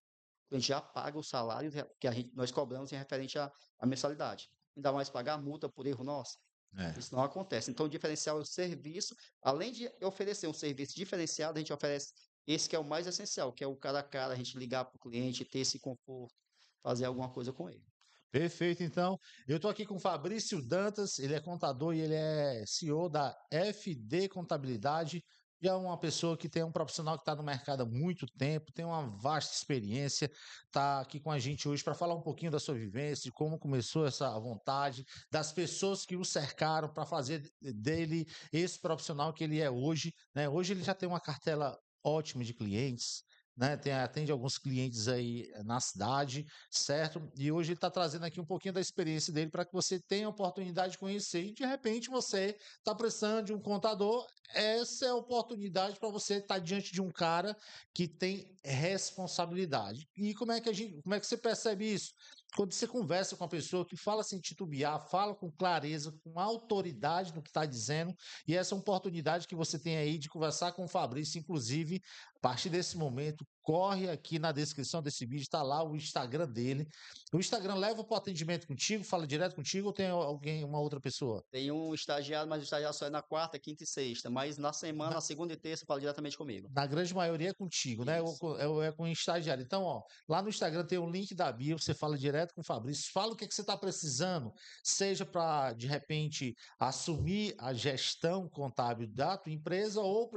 [SPEAKER 2] O cliente já paga o salário que nós cobramos em referente à mensalidade. Ainda mais pagar multa por erro nosso.
[SPEAKER 1] É.
[SPEAKER 2] Isso não acontece. Então, o diferencial é o serviço. Além de oferecer um serviço diferenciado, a gente oferece esse que é o mais essencial, que é o cara a cara, a gente ligar para o cliente, ter esse conforto, fazer alguma coisa com ele.
[SPEAKER 1] Perfeito, então. Eu estou aqui com o Fabrício Dantas, ele é contador e ele é CEO da FD Contabilidade. E é uma pessoa que tem um profissional que está no mercado há muito tempo, tem uma vasta experiência, está aqui com a gente hoje para falar um pouquinho da sua vivência, de como começou essa vontade, das pessoas que o cercaram para fazer dele esse profissional que ele é hoje, né? Hoje ele já tem uma cartela ótima de clientes, né? Atende alguns clientes aí na cidade, certo? E hoje ele está trazendo aqui um pouquinho da experiência dele para que você tenha a oportunidade de conhecer e de repente você está precisando de um contador. Essa é a oportunidade para você estar diante de um cara que tem responsabilidade. E como é que você percebe isso? Quando você conversa com a pessoa que fala sem titubear, fala com clareza, com autoridade no que está dizendo, e essa oportunidade que você tem aí de conversar com o Fabrício, inclusive, a partir desse momento, corre aqui na descrição desse vídeo, está lá o Instagram dele. O Instagram leva para o atendimento contigo, fala direto contigo ou tem alguém, uma outra pessoa?
[SPEAKER 2] Tem um estagiário, mas o estagiário só é na quarta, quinta e sexta. Mas na semana,
[SPEAKER 1] Na,
[SPEAKER 2] na segunda e terça, fala diretamente comigo.
[SPEAKER 1] na grande maioria é contigo, né?
[SPEAKER 2] Isso.
[SPEAKER 1] É com o estagiário. Então, ó, lá no Instagram tem o link da bio, você fala direto com o Fabrício, fala o que, é que você está precisando, seja para, de repente, assumir a gestão contábil da tua empresa ou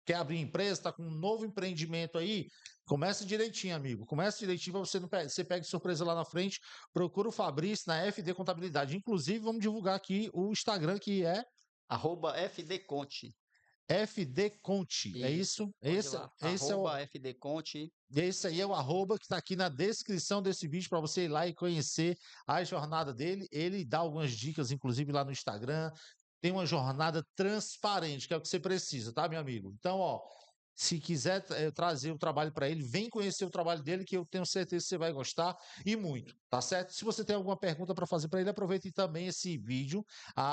[SPEAKER 1] quer abrir empresa, está com um novo empreendimento aí, começa direitinho, amigo. Começa direitinho para você não você pegue surpresa lá na frente. Procura o Fabrício na FD Contabilidade. Inclusive, vamos divulgar aqui o Instagram que é
[SPEAKER 2] @FDConte.
[SPEAKER 1] FD Conte. É
[SPEAKER 2] Isso.
[SPEAKER 1] isso?
[SPEAKER 2] Pode ir lá.
[SPEAKER 1] Esse é o
[SPEAKER 2] @FDConte.
[SPEAKER 1] Esse aí é o arroba que está aqui na descrição desse vídeo para você ir lá e conhecer a jornada dele. Ele dá algumas dicas, inclusive lá no Instagram. Tem uma jornada transparente, que é o que você precisa, tá, meu amigo? Então, ó, se quiser trazer o trabalho para ele, vem conhecer o trabalho dele, que eu tenho certeza que você vai gostar e muito, tá certo? Se você tem alguma pergunta para fazer para ele, aproveite também esse vídeo,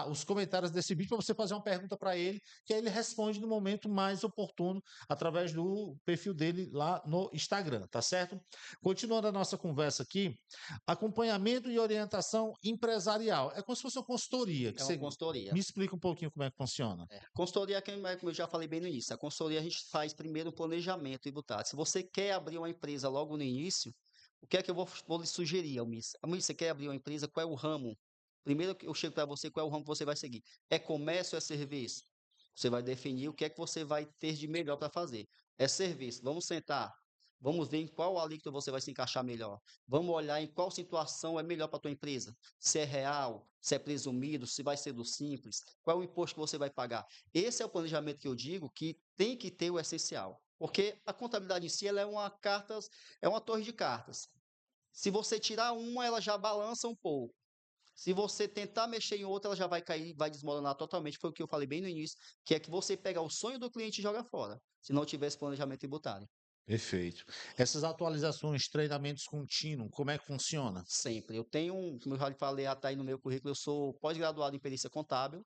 [SPEAKER 1] os comentários desse vídeo, para você fazer uma pergunta para ele, que aí ele responde no momento mais oportuno através do perfil dele lá no Instagram, tá certo? Continuando a nossa conversa aqui, acompanhamento e orientação empresarial. É como se fosse uma consultoria, que
[SPEAKER 2] É uma
[SPEAKER 1] você
[SPEAKER 2] consultoria.
[SPEAKER 1] me explica um pouquinho como é que funciona.
[SPEAKER 2] Consultoria, como eu já falei bem no início, a consultoria a gente faz primeiro o planejamento tributário. Se você quer abrir uma empresa logo no início, O que é que eu vou lhe sugerir, Almir? Almir, você quer abrir uma empresa? Qual é o ramo? Primeiro que eu chego para você, qual é o ramo que você vai seguir? É comércio ou é serviço? Você vai definir o que é que você vai ter de melhor para fazer. É serviço. Vamos sentar. Vamos ver em qual alíquota você vai se encaixar melhor. Vamos olhar em qual situação é melhor para a tua empresa. Se é real, se é presumido, se vai ser do simples, qual é o imposto que você vai pagar. Esse é o planejamento que eu digo que tem que ter o essencial. Porque a contabilidade em si ela é uma torre de cartas. Se você tirar uma, ela já balança um pouco. Se você tentar mexer em outra, ela já vai cair, vai desmoronar totalmente. Foi o que eu falei bem no início, que é que você pega o sonho do cliente e joga fora, se não tivesse planejamento tributário.
[SPEAKER 1] Perfeito. Essas atualizações, treinamentos contínuos, como é que funciona?
[SPEAKER 2] Sempre. Eu tenho, como eu já falei até aí no meu currículo, eu sou pós-graduado em perícia contábil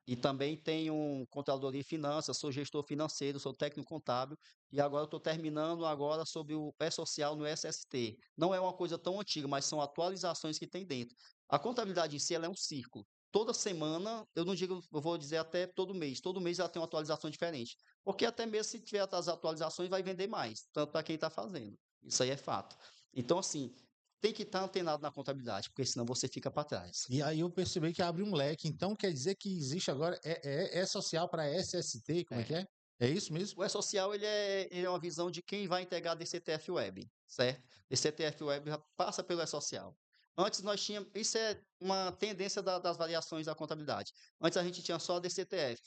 [SPEAKER 2] e também tenho controladoria e finanças, sou gestor financeiro, sou técnico contábil e agora estou terminando agora sobre o E-Social no SST. Não é uma coisa tão antiga, mas são atualizações que tem dentro. A contabilidade em si ela é um ciclo. Toda semana, eu não digo, eu vou dizer até todo mês ela tem uma atualização diferente. Porque até mesmo se tiver as atualizações, vai vender mais, tanto para quem está fazendo. Isso aí é fato. Então, assim, tem que estar antenado na contabilidade, porque senão você fica para trás.
[SPEAKER 1] E aí eu percebi que abre um leque. Então quer dizer que existe agora é social para SST, como é que
[SPEAKER 2] É.
[SPEAKER 1] é? É isso mesmo?
[SPEAKER 2] O E-Social ele é uma visão de quem vai entregar DCTF Web, certo? DCTF Web já passa pelo E-Social. Antes nós tínhamos, isso é uma tendência das variações da contabilidade. Antes a gente tinha só a DCTF,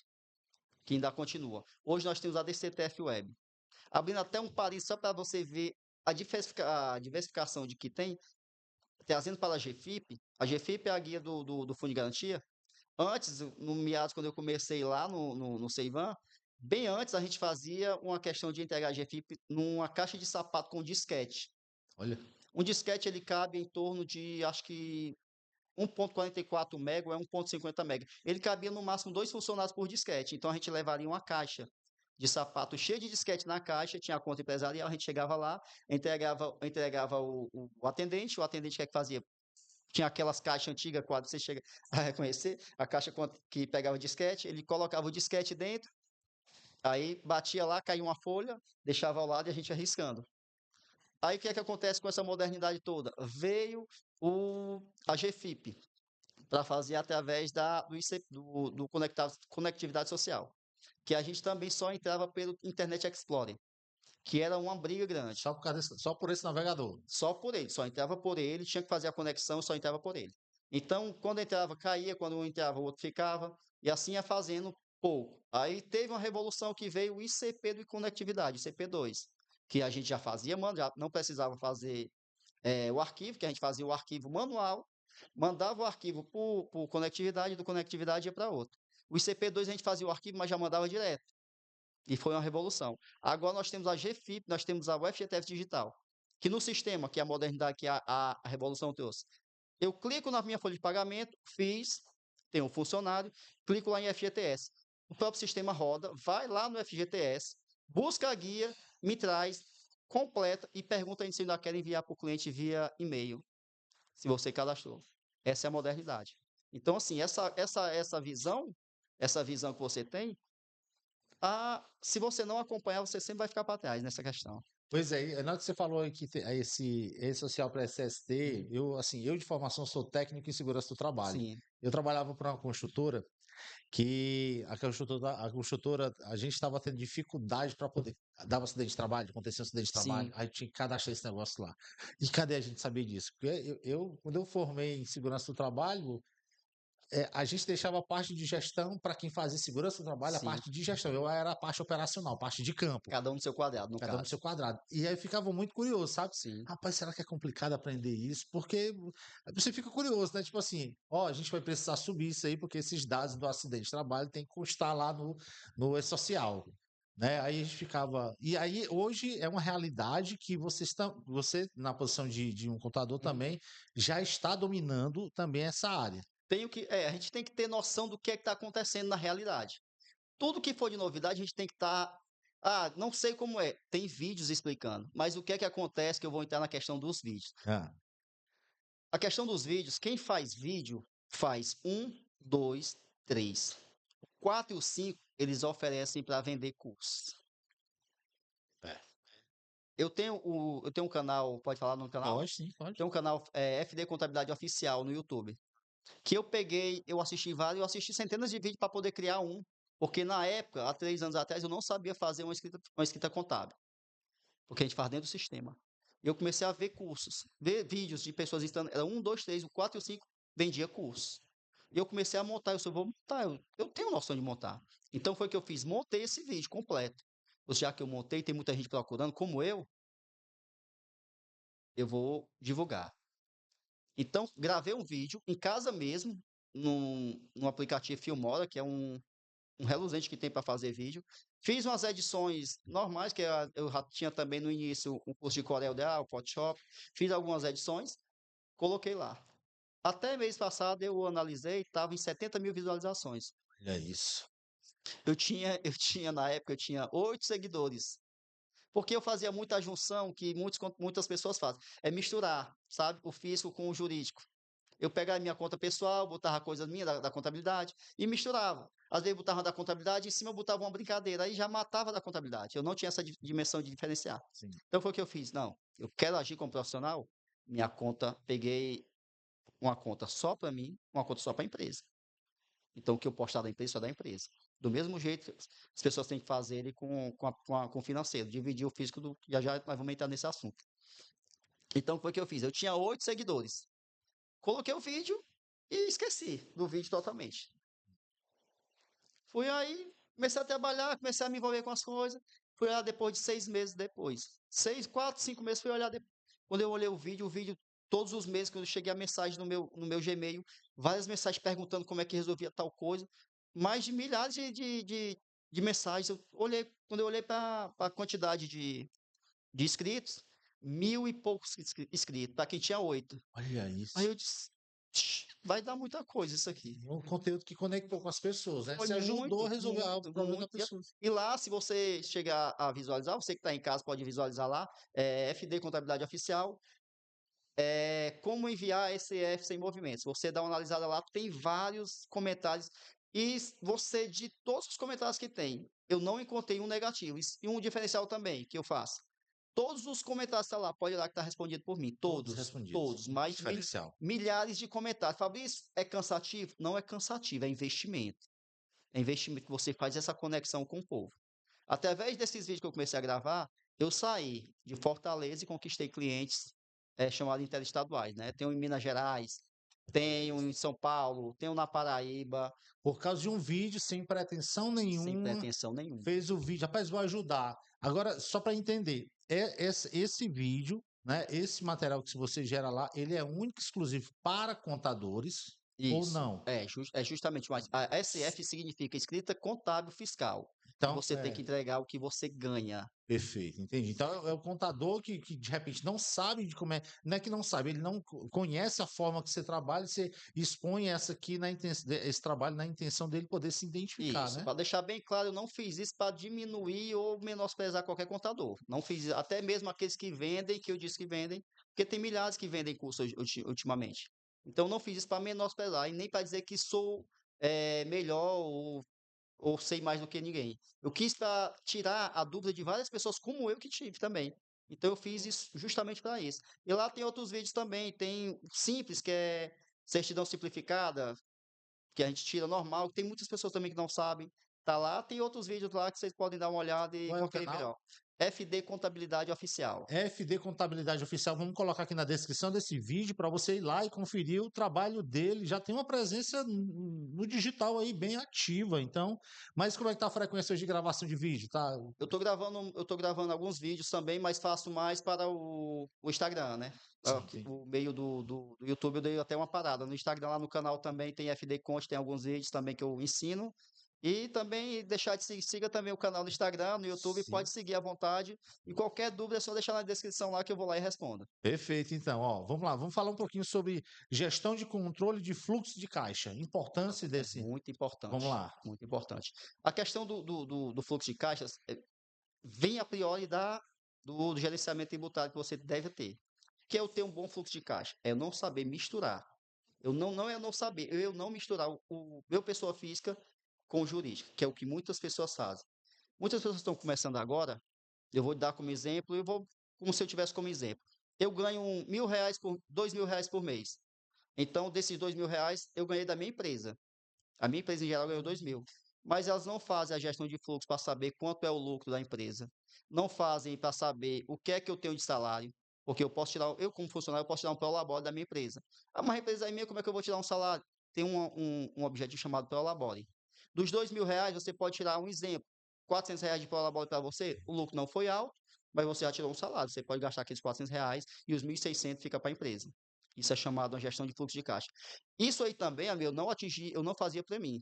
[SPEAKER 2] que ainda continua. Hoje nós temos a DCTF Web. Abrindo até um parênteses só para você ver a diversificação de que tem, trazendo para a GFIP é a guia do Fundo de Garantia. Antes, no meados, quando eu comecei lá no Seivan, bem antes a gente fazia uma questão de entregar a GFIP numa caixa de sapato com disquete.
[SPEAKER 1] Olha,
[SPEAKER 2] Um disquete ele cabe em torno de, acho que 1.44 mega ou é 1.50 mega. Ele cabia no máximo 2 funcionários por disquete. Então a gente levaria uma caixa de sapato cheia de disquete na caixa, tinha a conta empresarial, a gente chegava lá, entregava o atendente, o atendente o que é que fazia? Tinha aquelas caixas antigas, quando você chega a reconhecer, a caixa que pegava o disquete, ele colocava o disquete dentro, aí batia lá, caía uma folha, deixava ao lado e a gente ia riscando. Aí o que é que acontece com essa modernidade toda? Veio a GFIP para fazer através do Conectividade Social, que a gente também só entrava pelo Internet Explorer, que era uma briga grande.
[SPEAKER 1] só por esse navegador.
[SPEAKER 2] Só por ele, só entrava por ele, tinha que fazer a conexão, só entrava por ele. Então, quando entrava, caía, quando um entrava, o outro ficava, e assim ia fazendo pouco. Aí teve uma revolução que veio o ICP de conectividade, ICP2, que a gente já fazia, mano, já não precisava fazer o arquivo, que a gente fazia o arquivo manual, mandava o arquivo por conectividade, do conectividade ia para outro. O ICP2 a gente fazia o arquivo, mas já mandava direto. E foi uma revolução. Agora nós temos a GFIP, nós temos a UFGTF Digital, que no sistema, que é a modernidade que a revolução trouxe, eu clico na minha folha de pagamento, fiz, tem um funcionário, clico lá em FGTS. O próprio sistema roda, vai lá no FGTS, busca a guia, me traz, completa e pergunta se ainda quer enviar para o cliente via e-mail, se você cadastrou. Essa é a modernidade. Então, assim, essa visão que você tem, se você não acompanhar, você sempre vai ficar para trás nessa questão.
[SPEAKER 1] Pois é, na hora que você falou aí que esse social para SST, eu de formação sou técnico em segurança do trabalho.
[SPEAKER 2] Sim,
[SPEAKER 1] Eu trabalhava para uma construtora que a construtora, a gente estava tendo dificuldade para poder dar um acidente de trabalho, acontecer um acidente de trabalho,
[SPEAKER 2] sim,
[SPEAKER 1] aí tinha que cadastrar esse negócio lá. E cadê a gente saber disso? Porque quando eu formei em segurança do trabalho, a gente deixava a parte de gestão para quem fazia segurança do trabalho, a
[SPEAKER 2] sim.
[SPEAKER 1] parte de gestão. Eu era a parte operacional, parte de campo.
[SPEAKER 2] Cada um no seu quadrado, no
[SPEAKER 1] Cada um no seu
[SPEAKER 2] caso.
[SPEAKER 1] quadrado. E aí eu ficava muito curioso, sabe?
[SPEAKER 2] Sim,
[SPEAKER 1] Rapaz, será que é complicado aprender isso? Porque você fica curioso, né? Tipo assim, ó, a gente vai precisar subir isso aí, porque esses dados do acidente de trabalho tem que constar lá no E-Social. Né? Aí a gente ficava. E aí, hoje é uma realidade que você, na posição de um contador também, já está dominando também essa área.
[SPEAKER 2] a gente tem que ter noção do que é que está acontecendo na realidade. Tudo que for de novidade, a gente tem que estar. Não sei como é. Tem vídeos explicando. Mas o que é que acontece que eu vou entrar na questão dos vídeos.
[SPEAKER 1] Ah,
[SPEAKER 2] A questão dos vídeos, quem faz vídeo faz 2, 3. 4 e o 5 eles oferecem para vender cursos.
[SPEAKER 1] é.
[SPEAKER 2] eu tenho um canal, pode falar no canal?
[SPEAKER 1] Pode, sim, pode.
[SPEAKER 2] Tem um canal FD Contabilidade Oficial no YouTube. Que eu assisti vários, eu assisti centenas de vídeos para poder criar um. Porque na época, há 3 anos atrás, eu não sabia fazer uma escrita contábil. Porque a gente faz dentro do sistema. Eu comecei a ver cursos, ver vídeos de pessoas ensinando. Era 1, 2, 3, o 4 e o 5 vendia curso. E eu comecei a montar, vou montar, eu tenho noção de montar. Então foi o que eu fiz, montei esse vídeo completo. Já que eu montei, tem muita gente procurando, como eu vou divulgar. Então, gravei um vídeo em casa mesmo, num aplicativo Filmora, que é um reluzente que tem para fazer vídeo. Fiz umas edições normais, eu já tinha também no início um curso de CorelDRAW, Photoshop. Fiz algumas edições, coloquei lá. Até mês passado eu analisei, estava em 70 mil visualizações.
[SPEAKER 1] Olha isso.
[SPEAKER 2] Na época, eu tinha 8 seguidores. Porque eu fazia muita junção que muitas pessoas fazem. É misturar, sabe? O físico com o jurídico. Eu pegava minha conta pessoal, botava coisas minhas da contabilidade e misturava. Às vezes botava da contabilidade, em cima eu botava uma brincadeira, aí já matava da contabilidade. Eu não tinha essa dimensão de diferenciar.
[SPEAKER 1] Sim.
[SPEAKER 2] Então foi o que eu fiz. Não, eu quero agir como profissional, minha conta, peguei uma conta só para mim, uma conta só para a empresa. Então o que eu postar da empresa, só da empresa. Do mesmo jeito, as pessoas têm que fazer ele com o financeiro, dividir o físico do. Já já nós vamos entrar nesse assunto. Então foi o que eu fiz. Eu tinha 8 seguidores. Coloquei o vídeo e esqueci do vídeo totalmente. Fui aí, comecei a trabalhar, comecei a me envolver com as coisas. Fui lá depois de 6 meses depois. 6, 4, 5 meses, fui olhar depois. Quando eu olhei o vídeo, todos os meses, quando eu cheguei a mensagem no meu Gmail, várias mensagens perguntando como é que resolvia tal coisa. Mais de milhares de mensagens. Quando eu olhei para a quantidade de inscritos, 1.000 e poucos inscritos, para quem tinha 8.
[SPEAKER 1] Olha
[SPEAKER 2] Aí
[SPEAKER 1] isso.
[SPEAKER 2] eu disse, vai dar muita coisa isso aqui.
[SPEAKER 1] Um conteúdo que conectou com as pessoas, né?
[SPEAKER 2] Foi
[SPEAKER 1] Você ajudou a
[SPEAKER 2] muito,
[SPEAKER 1] resolver o
[SPEAKER 2] muito,
[SPEAKER 1] problema da
[SPEAKER 2] muito.
[SPEAKER 1] pessoa.
[SPEAKER 2] E lá, se você chegar a visualizar, você que está em casa pode visualizar lá, FD Contabilidade Oficial, como enviar SF sem movimentos. Você dá uma analisada lá, tem vários comentários. E você, de todos os comentários que tem, eu não encontrei um negativo. E um diferencial também que eu faço. Todos os comentários que estão lá, pode ir lá que está respondido por mim.
[SPEAKER 1] Todos
[SPEAKER 2] Todos,
[SPEAKER 1] respondidos.
[SPEAKER 2] todos. Mais de
[SPEAKER 1] Diferencial.
[SPEAKER 2] milhares de comentários. Fabrício, é cansativo? Não é cansativo, é investimento. É investimento que você faz essa conexão com o povo. Através desses vídeos que eu comecei a gravar, eu saí de Fortaleza e conquistei clientes chamados interestaduais, né? Tenho em Minas Gerais, tenho em São Paulo, tenho na Paraíba,
[SPEAKER 1] Por causa de um vídeo sem pretensão
[SPEAKER 2] sem
[SPEAKER 1] nenhuma,
[SPEAKER 2] pretensão nenhuma.
[SPEAKER 1] fez o vídeo. Rapaz, vou ajudar. Agora, só para entender, esse vídeo, né? Esse material que você gera lá, ele é único e exclusivo para contadores ou
[SPEAKER 2] Isso,
[SPEAKER 1] não?
[SPEAKER 2] é justamente mais. A SF significa escrita contábil fiscal, que
[SPEAKER 1] Então,
[SPEAKER 2] você tem que entregar o que você ganha.
[SPEAKER 1] perfeito, entendi. Então é o contador que de repente não sabe de como é, não é que não sabe, ele não conhece a forma que você trabalha, você expõe essa aqui esse trabalho na intenção dele poder se identificar,
[SPEAKER 2] Isso,
[SPEAKER 1] né?
[SPEAKER 2] para deixar bem claro, eu não fiz isso para diminuir ou menosprezar qualquer contador. Não fiz, até mesmo aqueles que vendem, que eu disse que vendem, porque tem milhares que vendem curso ultimamente. Então, não fiz isso para menosprezar e nem para dizer que sou melhor ou sei mais do que ninguém. Eu quis para tirar a dúvida de várias pessoas como eu que tive também. Então, eu fiz isso justamente para isso. E lá tem outros vídeos também, tem simples, que é certidão simplificada, que a gente tira normal, tem muitas pessoas também que não sabem. Tá lá, tem outros vídeos lá que vocês podem dar uma olhada e
[SPEAKER 1] Qual é o
[SPEAKER 2] conferir
[SPEAKER 1] canal?
[SPEAKER 2] melhor. FD Contabilidade Oficial.
[SPEAKER 1] FD Contabilidade Oficial. Vamos colocar aqui na descrição desse vídeo para você ir lá e conferir o trabalho dele. Já tem uma presença no digital aí bem ativa. Então, mas como é que tá a frequência de gravação de vídeo? Tá?
[SPEAKER 2] Eu tô gravando alguns vídeos também, mas faço mais para o Instagram, né?
[SPEAKER 1] Sim, entendi.
[SPEAKER 2] O meio do YouTube eu dei até uma parada. No Instagram, lá no canal também tem FD Conte, tem alguns vídeos também que eu ensino. E também deixar de seguir, siga também o canal no Instagram, no YouTube,
[SPEAKER 1] Sim.
[SPEAKER 2] pode seguir à vontade. E qualquer dúvida é só deixar na descrição lá que eu vou lá e respondo.
[SPEAKER 1] Perfeito, então, ó, vamos lá, vamos falar um pouquinho sobre gestão de controle de fluxo de caixa, importância
[SPEAKER 2] É
[SPEAKER 1] desse. Vamos lá.
[SPEAKER 2] muito importante. A questão do fluxo de caixas vem a priori do gerenciamento tributário que você deve ter. Que é eu ter um bom fluxo de caixa? É eu não saber misturar. Não é eu não saber, eu não misturar o meu pessoa física com o jurídico, que é o que muitas pessoas fazem. Muitas pessoas estão começando agora, eu vou dar como exemplo, eu vou como se eu tivesse como exemplo. Eu ganho R$ 2.000 por mês. Então, desses R$ 2.000, eu ganhei da minha empresa. A minha empresa, em geral, ganhou 2.000. Mas elas não fazem a gestão de fluxo para saber quanto é o lucro da empresa. Não fazem para saber o que é que eu tenho de salário. Porque eu como funcionário, eu posso tirar um prolabore da minha empresa. Ah, mas a empresa é minha, como é que eu vou tirar um salário? Tem um objetivo chamado prolabore. Dos R$ 2.000, você pode tirar um exemplo. R$ 400 de prolabore para você, o lucro não foi alto, mas você já tirou um salário. Você pode gastar aqueles R$ 400 e os 1.600 fica para a empresa. Isso é chamado uma gestão de fluxo de caixa. Isso aí também, amigo, eu não fazia para mim.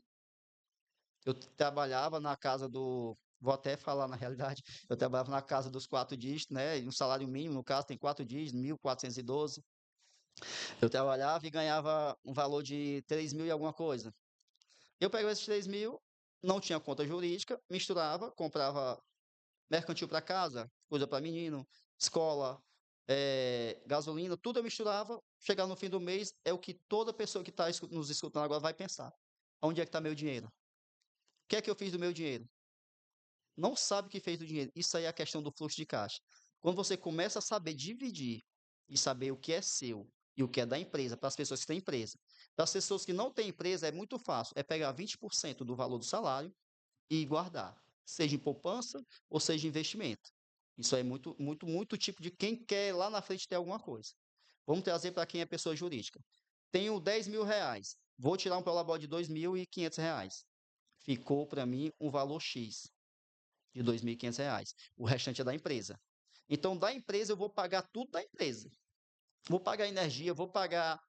[SPEAKER 2] Eu trabalhava na casa do. Vou até falar na realidade, eu trabalhava na casa dos 4 dígitos, né? E um salário mínimo, no caso, tem 4 dígitos, 1.412. Eu trabalhava e ganhava um valor de 3.000 e alguma coisa. Eu pegava esses 3.000, não tinha conta jurídica, misturava, comprava mercantil para casa, coisa para menino, escola, gasolina, tudo eu misturava. Chegar no fim do mês, é o que toda pessoa que está nos escutando agora vai pensar. Onde é que está meu dinheiro? O que é que eu fiz do meu dinheiro? Não sabe o que fez do dinheiro. Isso aí é a questão do fluxo de caixa. Quando você começa a saber dividir e saber o que é seu e o que é da empresa, para as pessoas que têm empresa. Para as pessoas que não têm empresa, é muito fácil. É pegar 20% do valor do salário e guardar, seja em poupança ou seja em investimento. Isso é muito, muito, muito tipo de quem quer lá na frente ter alguma coisa. Vamos trazer para quem é pessoa jurídica. Tenho R$ 10.000, vou tirar um prolabore de R$ 2.500. Ficou para mim um valor X de R$ 2.500. O restante é da empresa. Então, da empresa, eu vou pagar tudo da empresa. Vou pagar energia, vou pagar.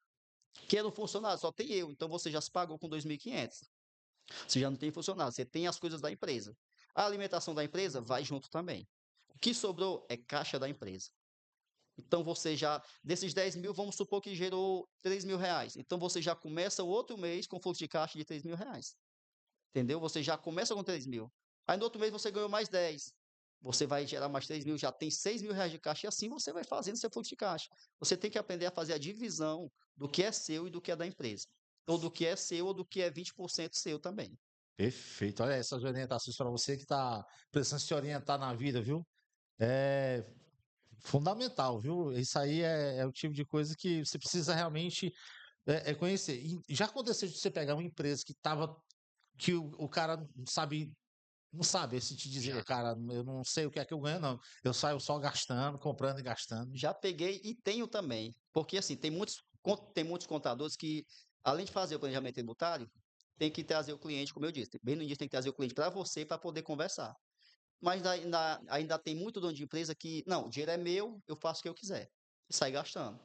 [SPEAKER 2] Que é no funcionário, só tem eu. Então, você já se pagou com 2.500. Você já não tem funcionário, você tem as coisas da empresa. A alimentação da empresa vai junto também. O que sobrou é caixa da empresa. Então, você já, desses 10.000, vamos supor que gerou R$ 3.000. Então, você já começa o outro mês com fluxo de caixa de R$ 3.000. Entendeu? Você já começa com 3.000. Aí no outro mês você ganhou mais 10. Você vai gerar mais 3.000, já tem R$ 6.000 de caixa, e assim você vai fazendo seu fluxo de caixa. Você tem que aprender a fazer a divisão do que é seu e do que é da empresa. Ou do que é seu ou do que é 20% seu também.
[SPEAKER 1] Perfeito. Olha essas orientações para você que está precisando se orientar na vida, viu? É fundamental, viu? Isso aí é o tipo de coisa que você precisa realmente conhecer. E já aconteceu de você pegar uma empresa que tava, que o cara não sabe se te dizer,
[SPEAKER 2] Já.
[SPEAKER 1] cara, eu não sei o que é que eu ganho, não. Eu saio só gastando, comprando e gastando.
[SPEAKER 2] Já peguei e tenho também. Porque assim, tem muitos contadores que, além de fazer o planejamento tributário, tem que trazer o cliente, como eu disse. Bem no início tem que trazer o cliente para você para poder conversar. Mas ainda tem muito dono de empresa que, não, o dinheiro é meu, eu faço o que eu quiser. E sai gastando.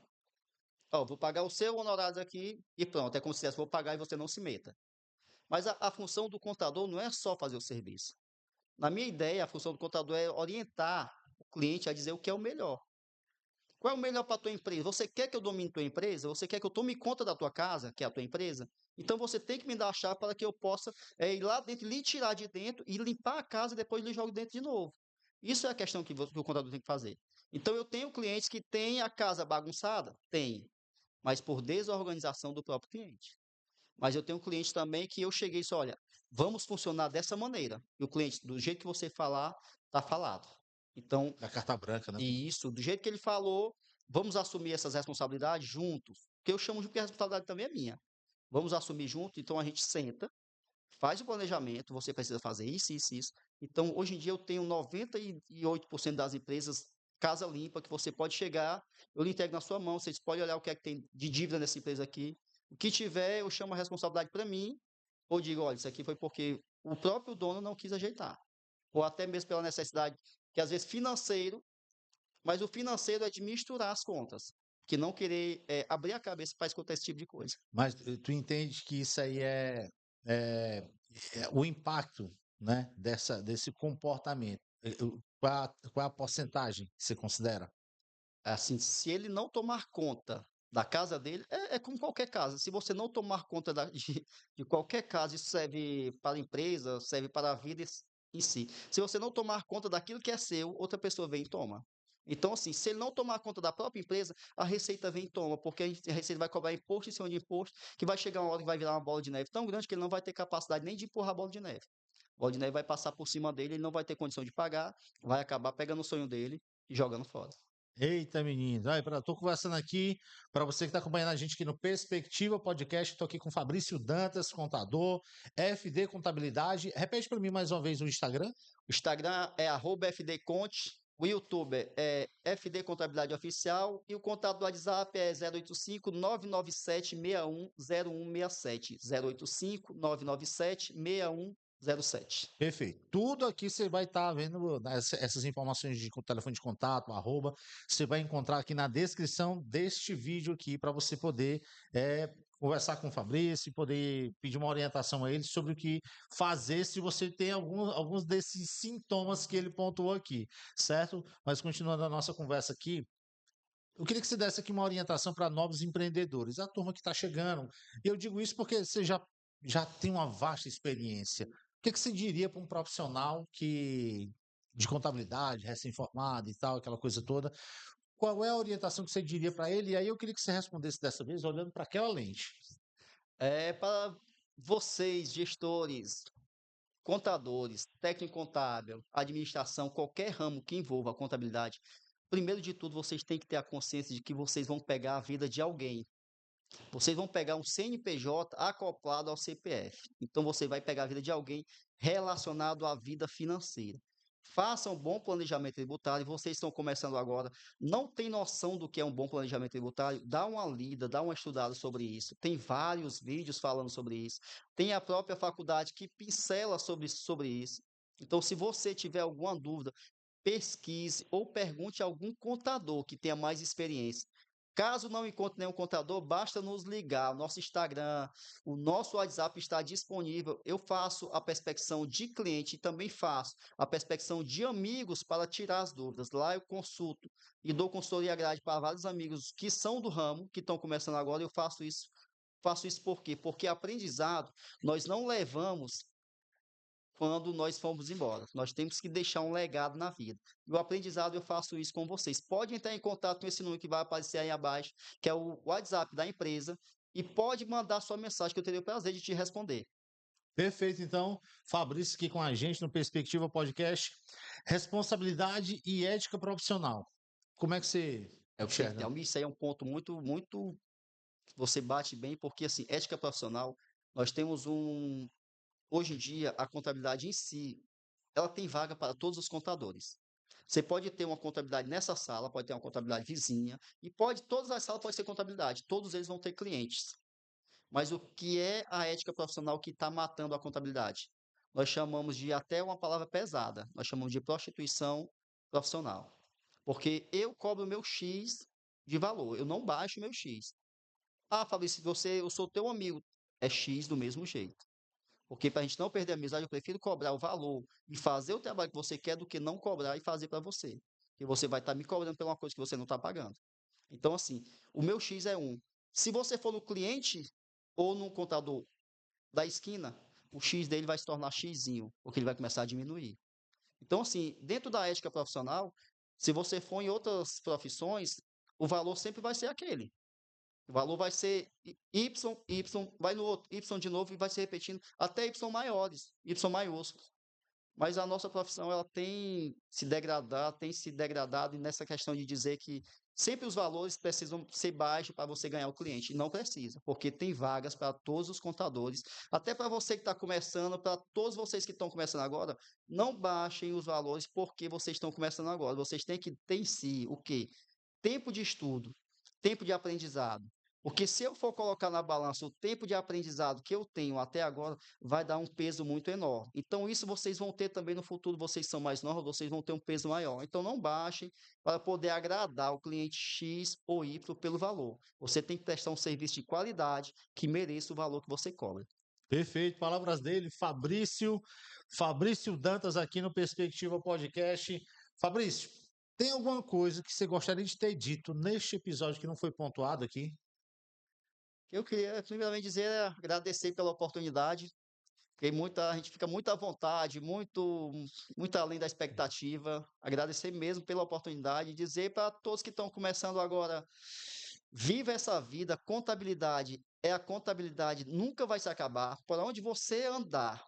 [SPEAKER 2] Ó, vou pagar o seu honorário aqui e pronto. É como se dissesse, vou pagar e você não se meta. Mas a função do contador não é só fazer o serviço. Na minha ideia, a função do contador é orientar o cliente a dizer o que é o melhor. Qual é o melhor para a tua empresa? Você quer que eu domine tua empresa? Você quer que eu tome conta da tua casa, que é a tua empresa? Então você tem que me dar a chave para que eu possa ir lá dentro, lhe tirar de dentro e limpar a casa e depois lhe jogo dentro de novo. Isso é a questão que o contador tem que fazer. Então eu tenho clientes que têm a casa bagunçada? Tem, mas por desorganização do próprio cliente. Mas eu tenho cliente também que eu cheguei e disse, olha, vamos funcionar dessa maneira. E o cliente, do jeito que você falar, está falado. Então,
[SPEAKER 1] Da carta branca, né?
[SPEAKER 2] e isso, do jeito que ele falou, vamos assumir essas responsabilidades juntos. Que eu chamo de porque a responsabilidade também é minha. Vamos assumir junto, então a gente senta, faz o planejamento, você precisa fazer isso, isso, isso. Então, hoje em dia eu tenho 98% das empresas casa limpa, que você pode chegar, eu lhe entrego na sua mão, você pode olhar o que é que tem de dívida nessa empresa aqui. O que tiver, eu chamo a responsabilidade para mim, ou digo, olha, isso aqui foi porque o próprio dono não quis ajeitar. Ou até mesmo pela necessidade, que às vezes financeiro, mas o financeiro é de misturar as contas, que não querer abrir a cabeça para escutar esse tipo de coisa.
[SPEAKER 1] Mas tu entende que isso aí é o impacto, né, desse comportamento. Qual é a porcentagem que você considera?
[SPEAKER 2] Assim, se ele não tomar conta da casa dele, é como qualquer casa. Se você não tomar conta de qualquer casa, isso serve para a empresa, serve para a vida em si. Se você não tomar conta daquilo que é seu, outra pessoa vem e toma. Então, assim, se ele não tomar conta da própria empresa, a Receita vem e toma, porque a Receita vai cobrar imposto em cima de imposto, que vai chegar uma hora que vai virar uma bola de neve tão grande que ele não vai ter capacidade nem de empurrar a bola de neve. A bola de neve vai passar por cima dele, ele não vai ter condição de pagar, vai acabar pegando o sonho dele e jogando fora.
[SPEAKER 1] Eita, menino. Estou conversando aqui, para você que está acompanhando a gente aqui no Perspectiva Podcast, estou aqui com Fabrício Dantas, contador, FD Contabilidade. Repete para mim mais uma vez o Instagram.
[SPEAKER 2] O Instagram é @fdconte, o YouTube é FD Contabilidade Oficial e o contato do WhatsApp é 085 997 610167. 085 997 6107.
[SPEAKER 1] Perfeito. Tudo aqui você vai estar vendo essas informações de telefone de contato, arroba, você vai encontrar aqui na descrição deste vídeo aqui para você poder conversar com o Fabrício e poder pedir uma orientação a ele sobre o que fazer se você tem alguns desses sintomas que ele pontuou aqui, certo? Mas continuando a nossa conversa aqui, eu queria que você desse aqui uma orientação para novos empreendedores, a turma que está chegando. E eu digo isso porque você já tem uma vasta experiência. O que você diria para um profissional de contabilidade, recém-formado e tal, aquela coisa toda? Qual é a orientação que você diria para ele? E aí eu queria que você respondesse dessa vez olhando para aquela lente.
[SPEAKER 2] Para vocês, gestores, contadores, técnico contábil, administração, qualquer ramo que envolva a contabilidade, primeiro de tudo, vocês têm que ter a consciência de que vocês vão pegar a vida de alguém. Vocês vão pegar um CNPJ acoplado ao CPF. Então, você vai pegar a vida de alguém relacionado à vida financeira. Façam um bom planejamento tributário. Vocês estão começando agora, não tem noção do que é um bom planejamento tributário? Dá uma lida, dá uma estudada sobre isso. Tem vários vídeos falando sobre isso. Tem a própria faculdade que pincela sobre isso. Então, se você tiver alguma dúvida, pesquise ou pergunte a algum contador que tenha mais experiência. Caso não encontre nenhum contador, basta nos ligar. O nosso Instagram, o nosso WhatsApp está disponível. Eu faço a prospecção de cliente e também faço a prospecção de amigos para tirar as dúvidas. Lá eu consulto e dou consultoria grátis para vários amigos que são do ramo, que estão começando agora. Eu faço isso. Faço isso por quê? Porque aprendizado nós não levamos quando nós formos embora. Nós temos que deixar um legado na vida. E o aprendizado eu faço isso com vocês. Pode entrar em contato com esse número que vai aparecer aí abaixo, que é o WhatsApp da empresa, e pode mandar sua mensagem que eu terei o prazer de te responder.
[SPEAKER 1] Perfeito, então, Fabrício aqui com a gente no Perspectiva Podcast. Responsabilidade e ética profissional. Como é que você enxerga?
[SPEAKER 2] Perfeito. Isso aí é um ponto muito você bate bem, porque assim, ética profissional, nós temos hoje em dia, a contabilidade em si, ela tem vaga para todos os contadores. Você pode ter uma contabilidade nessa sala, pode ter uma contabilidade vizinha, e todas as salas podem ser contabilidade, todos eles vão ter clientes. Mas o que é a ética profissional que está matando a contabilidade? Nós chamamos de até uma palavra pesada, nós chamamos de prostituição profissional. Porque eu cobro meu X de valor, eu não baixo meu X. Ah, Fabrício, eu sou teu amigo, é X do mesmo jeito. Porque para a gente não perder a amizade, eu prefiro cobrar o valor e fazer o trabalho que você quer do que não cobrar e fazer para você. E você vai estar me cobrando por uma coisa que você não está pagando. Então, assim, o meu X é 1. Se você for no cliente ou no contador da esquina, o X dele vai se tornar Xzinho, porque ele vai começar a diminuir. Então, assim, dentro da ética profissional, se você for em outras profissões, o valor sempre vai ser aquele. O valor vai ser Y, vai no outro, Y de novo e vai se repetindo até Y maiores, Y maiúsculos. Mas a nossa profissão ela tem se degradado nessa questão de dizer que sempre os valores precisam ser baixos para você ganhar o cliente. E não precisa, porque tem vagas para todos os contadores, até para você que está começando, para todos vocês que estão começando agora, não baixem os valores porque vocês estão começando agora. Vocês têm que ter em si o quê? Tempo de estudo, tempo de aprendizado. Porque se eu for colocar na balança o tempo de aprendizado que eu tenho até agora, vai dar um peso muito enorme. Então, isso vocês vão ter também no futuro, vocês são mais novos, vocês vão ter um peso maior. Então, não baixem para poder agradar o cliente X ou Y pelo valor. Você tem que prestar um serviço de qualidade que mereça o valor que você cobra.
[SPEAKER 1] Perfeito, palavras dele, Fabrício Dantas aqui no Perspectiva Podcast. Fabrício, tem alguma coisa que você gostaria de ter dito neste episódio que não foi pontuado aqui?
[SPEAKER 2] Eu queria, primeiramente, agradecer pela oportunidade. A gente fica muito à vontade, muito além da expectativa. Agradecer mesmo pela oportunidade, dizer para todos que estão começando agora, viva essa vida, contabilidade a contabilidade nunca vai se acabar. Por onde você andar,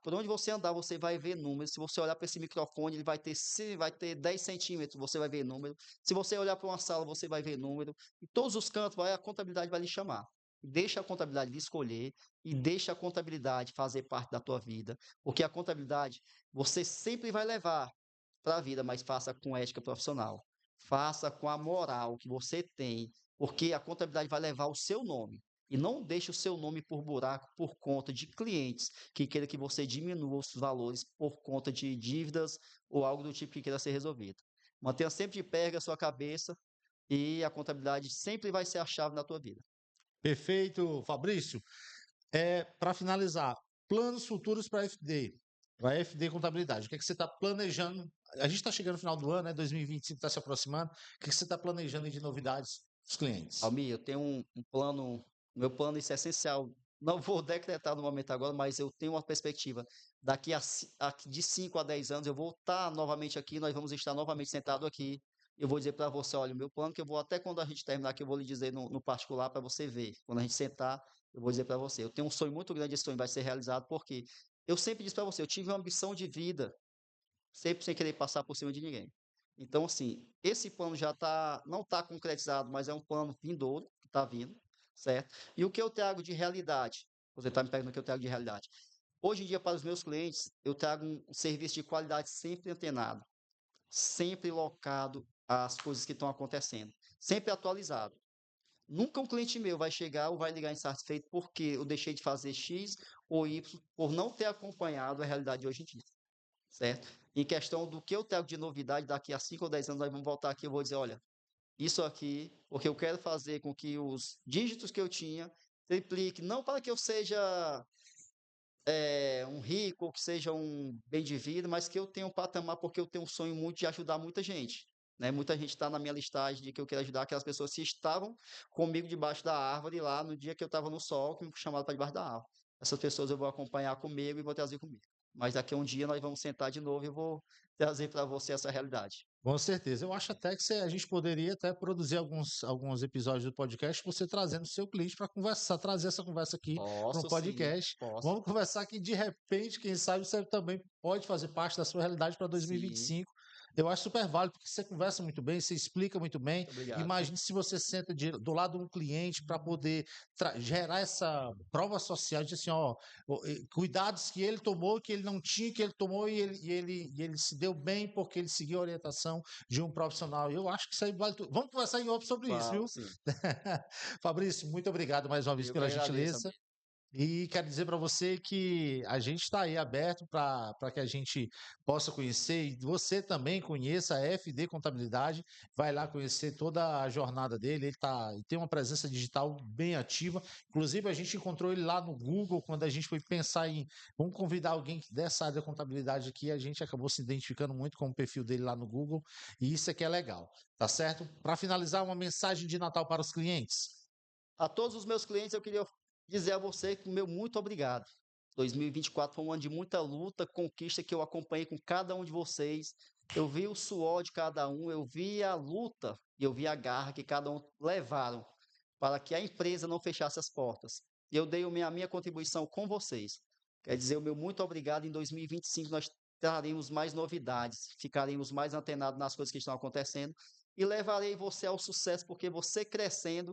[SPEAKER 2] você vai ver números. Se você olhar para esse microfone, ele vai ter 10 centímetros, você vai ver número. Se você olhar para uma sala, você vai ver número. Em todos os cantos, a contabilidade vai lhe chamar. Deixa a contabilidade lhe escolher e deixa a contabilidade fazer parte da tua vida. Porque a contabilidade você sempre vai levar para a vida, mas faça com ética profissional. Faça com a moral que você tem, porque a contabilidade vai levar o seu nome. E não deixe o seu nome por buraco por conta de clientes que queira que você diminua os valores por conta de dívidas ou algo do tipo que queira ser resolvido. Mantenha sempre de pé a sua cabeça e a contabilidade sempre vai ser a chave na tua vida.
[SPEAKER 1] Perfeito, Fabrício. Para finalizar, planos futuros para a FD Contabilidade. O que é que você está planejando? A gente está chegando no final do ano, né? 2025 está se aproximando. O que é que você está planejando aí de novidades dos clientes?
[SPEAKER 2] Almir, eu tenho um plano, meu plano, isso é essencial. Não vou decretar no momento agora, mas eu tenho uma perspectiva. De 5 a 10 anos, eu vou estar novamente aqui, nós vamos estar novamente sentados aqui. Eu vou dizer para você, olha, o meu plano que eu vou, até quando a gente terminar aqui, eu vou lhe dizer no particular para você ver. Quando a gente sentar, eu vou dizer para você. Eu tenho um sonho muito grande, esse sonho vai ser realizado, porque eu sempre disse para você, eu tive uma ambição de vida, sempre sem querer passar por cima de ninguém. Então, assim, esse plano não está concretizado, mas é um plano vindouro, que está vindo, certo? E o que eu trago de realidade? Você está me perguntando o que eu trago de realidade. Hoje em dia, para os meus clientes, eu trago um serviço de qualidade sempre antenado, sempre locado às coisas que estão acontecendo, sempre atualizado. Nunca um cliente meu vai chegar ou vai ligar insatisfeito porque eu deixei de fazer X ou Y por não ter acompanhado a realidade de hoje em dia, certo? Em questão do que eu trago de novidade, daqui a 5 ou 10 anos nós vamos voltar aqui, eu vou dizer, olha, isso aqui, porque eu quero fazer com que os dígitos que eu tinha triplique, não para que eu seja um rico ou que seja um bem de vida, mas que eu tenha um patamar porque eu tenho um sonho muito de ajudar muita gente. Né? Muita gente está na minha listagem de que eu quero ajudar aquelas pessoas que estavam comigo debaixo da árvore lá no dia que eu estava no sol, que me chamaram para debaixo da árvore. Essas pessoas eu vou acompanhar comigo e vou trazer comigo. Mas daqui a um dia nós vamos sentar de novo e eu vou trazer para você essa realidade.
[SPEAKER 1] Com certeza. Eu acho até que a gente poderia até produzir alguns episódios do podcast, você trazendo o seu cliente para conversar, trazer essa conversa aqui para um
[SPEAKER 2] Posso sim,
[SPEAKER 1] podcast.
[SPEAKER 2] posso.
[SPEAKER 1] Vamos conversar que de repente, quem sabe, você também pode fazer parte da sua realidade para
[SPEAKER 2] Sim,
[SPEAKER 1] 2025. Eu acho super válido, porque você conversa muito bem, você explica muito bem.
[SPEAKER 2] muito obrigado.
[SPEAKER 1] Imagine se você senta do lado de um cliente para poder gerar essa prova social, de assim, ó, cuidados que ele tomou, que ele não tinha, que ele tomou e ele se deu bem porque ele seguiu a orientação de um profissional. Eu acho que isso aí vale tudo. Vamos conversar em off sobre isso, viu?
[SPEAKER 2] Vamos sim.
[SPEAKER 1] Fabrício, muito obrigado mais uma vez
[SPEAKER 2] Eu que
[SPEAKER 1] pela
[SPEAKER 2] agradeço,
[SPEAKER 1] gentileza.
[SPEAKER 2] amigo.
[SPEAKER 1] E quero dizer para você que a gente está aí aberto para que a gente possa conhecer e você também conheça a FD Contabilidade. Vai lá conhecer toda a jornada dele. Ele tem uma presença digital bem ativa. Inclusive, a gente encontrou ele lá no Google quando a gente foi pensar em vamos convidar alguém dessa área da contabilidade aqui. A gente acabou se identificando muito com o perfil dele lá no Google. E isso é que é legal, tá certo? Para finalizar, uma mensagem de Natal para os clientes.
[SPEAKER 2] A todos os meus clientes, eu queria dizer a você que o meu muito obrigado. 2024 foi um ano de muita luta, conquista que eu acompanhei com cada um de vocês. Eu vi o suor de cada um, eu vi a luta e eu vi a garra que cada um levaram para que a empresa não fechasse as portas. E eu dei a minha contribuição com vocês. Quer dizer, o meu muito obrigado. Em 2025 nós traremos mais novidades, ficaremos mais antenados nas coisas que estão acontecendo e levarei você ao sucesso, porque você crescendo,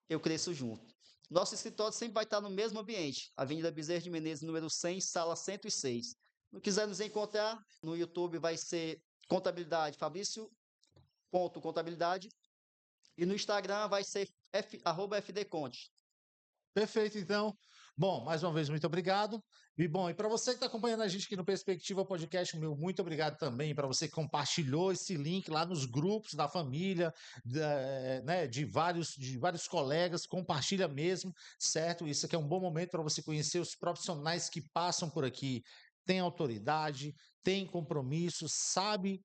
[SPEAKER 2] eu cresço junto. Nosso escritório sempre vai estar no mesmo ambiente, Avenida Bezerra de Menezes, número 100, sala 106. Se quiser nos encontrar, no YouTube vai ser Contabilidade, Fabrício.contabilidade, e no Instagram vai ser @fdconte.
[SPEAKER 1] Perfeito, então. Bom, mais uma vez, muito obrigado. E bom, e para você que está acompanhando a gente aqui no Perspectiva Podcast, meu muito obrigado também para você que compartilhou esse link lá nos grupos da família, né, de vários colegas, compartilha mesmo, certo? Isso aqui é um bom momento para você conhecer os profissionais que passam por aqui, tem autoridade, tem compromisso, sabe,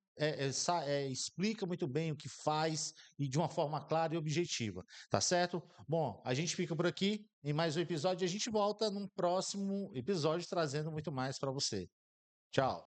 [SPEAKER 1] explica muito bem o que faz e de uma forma clara e objetiva, tá certo? Bom, a gente fica por aqui em mais um episódio e a gente volta num próximo episódio trazendo muito mais para você. Tchau.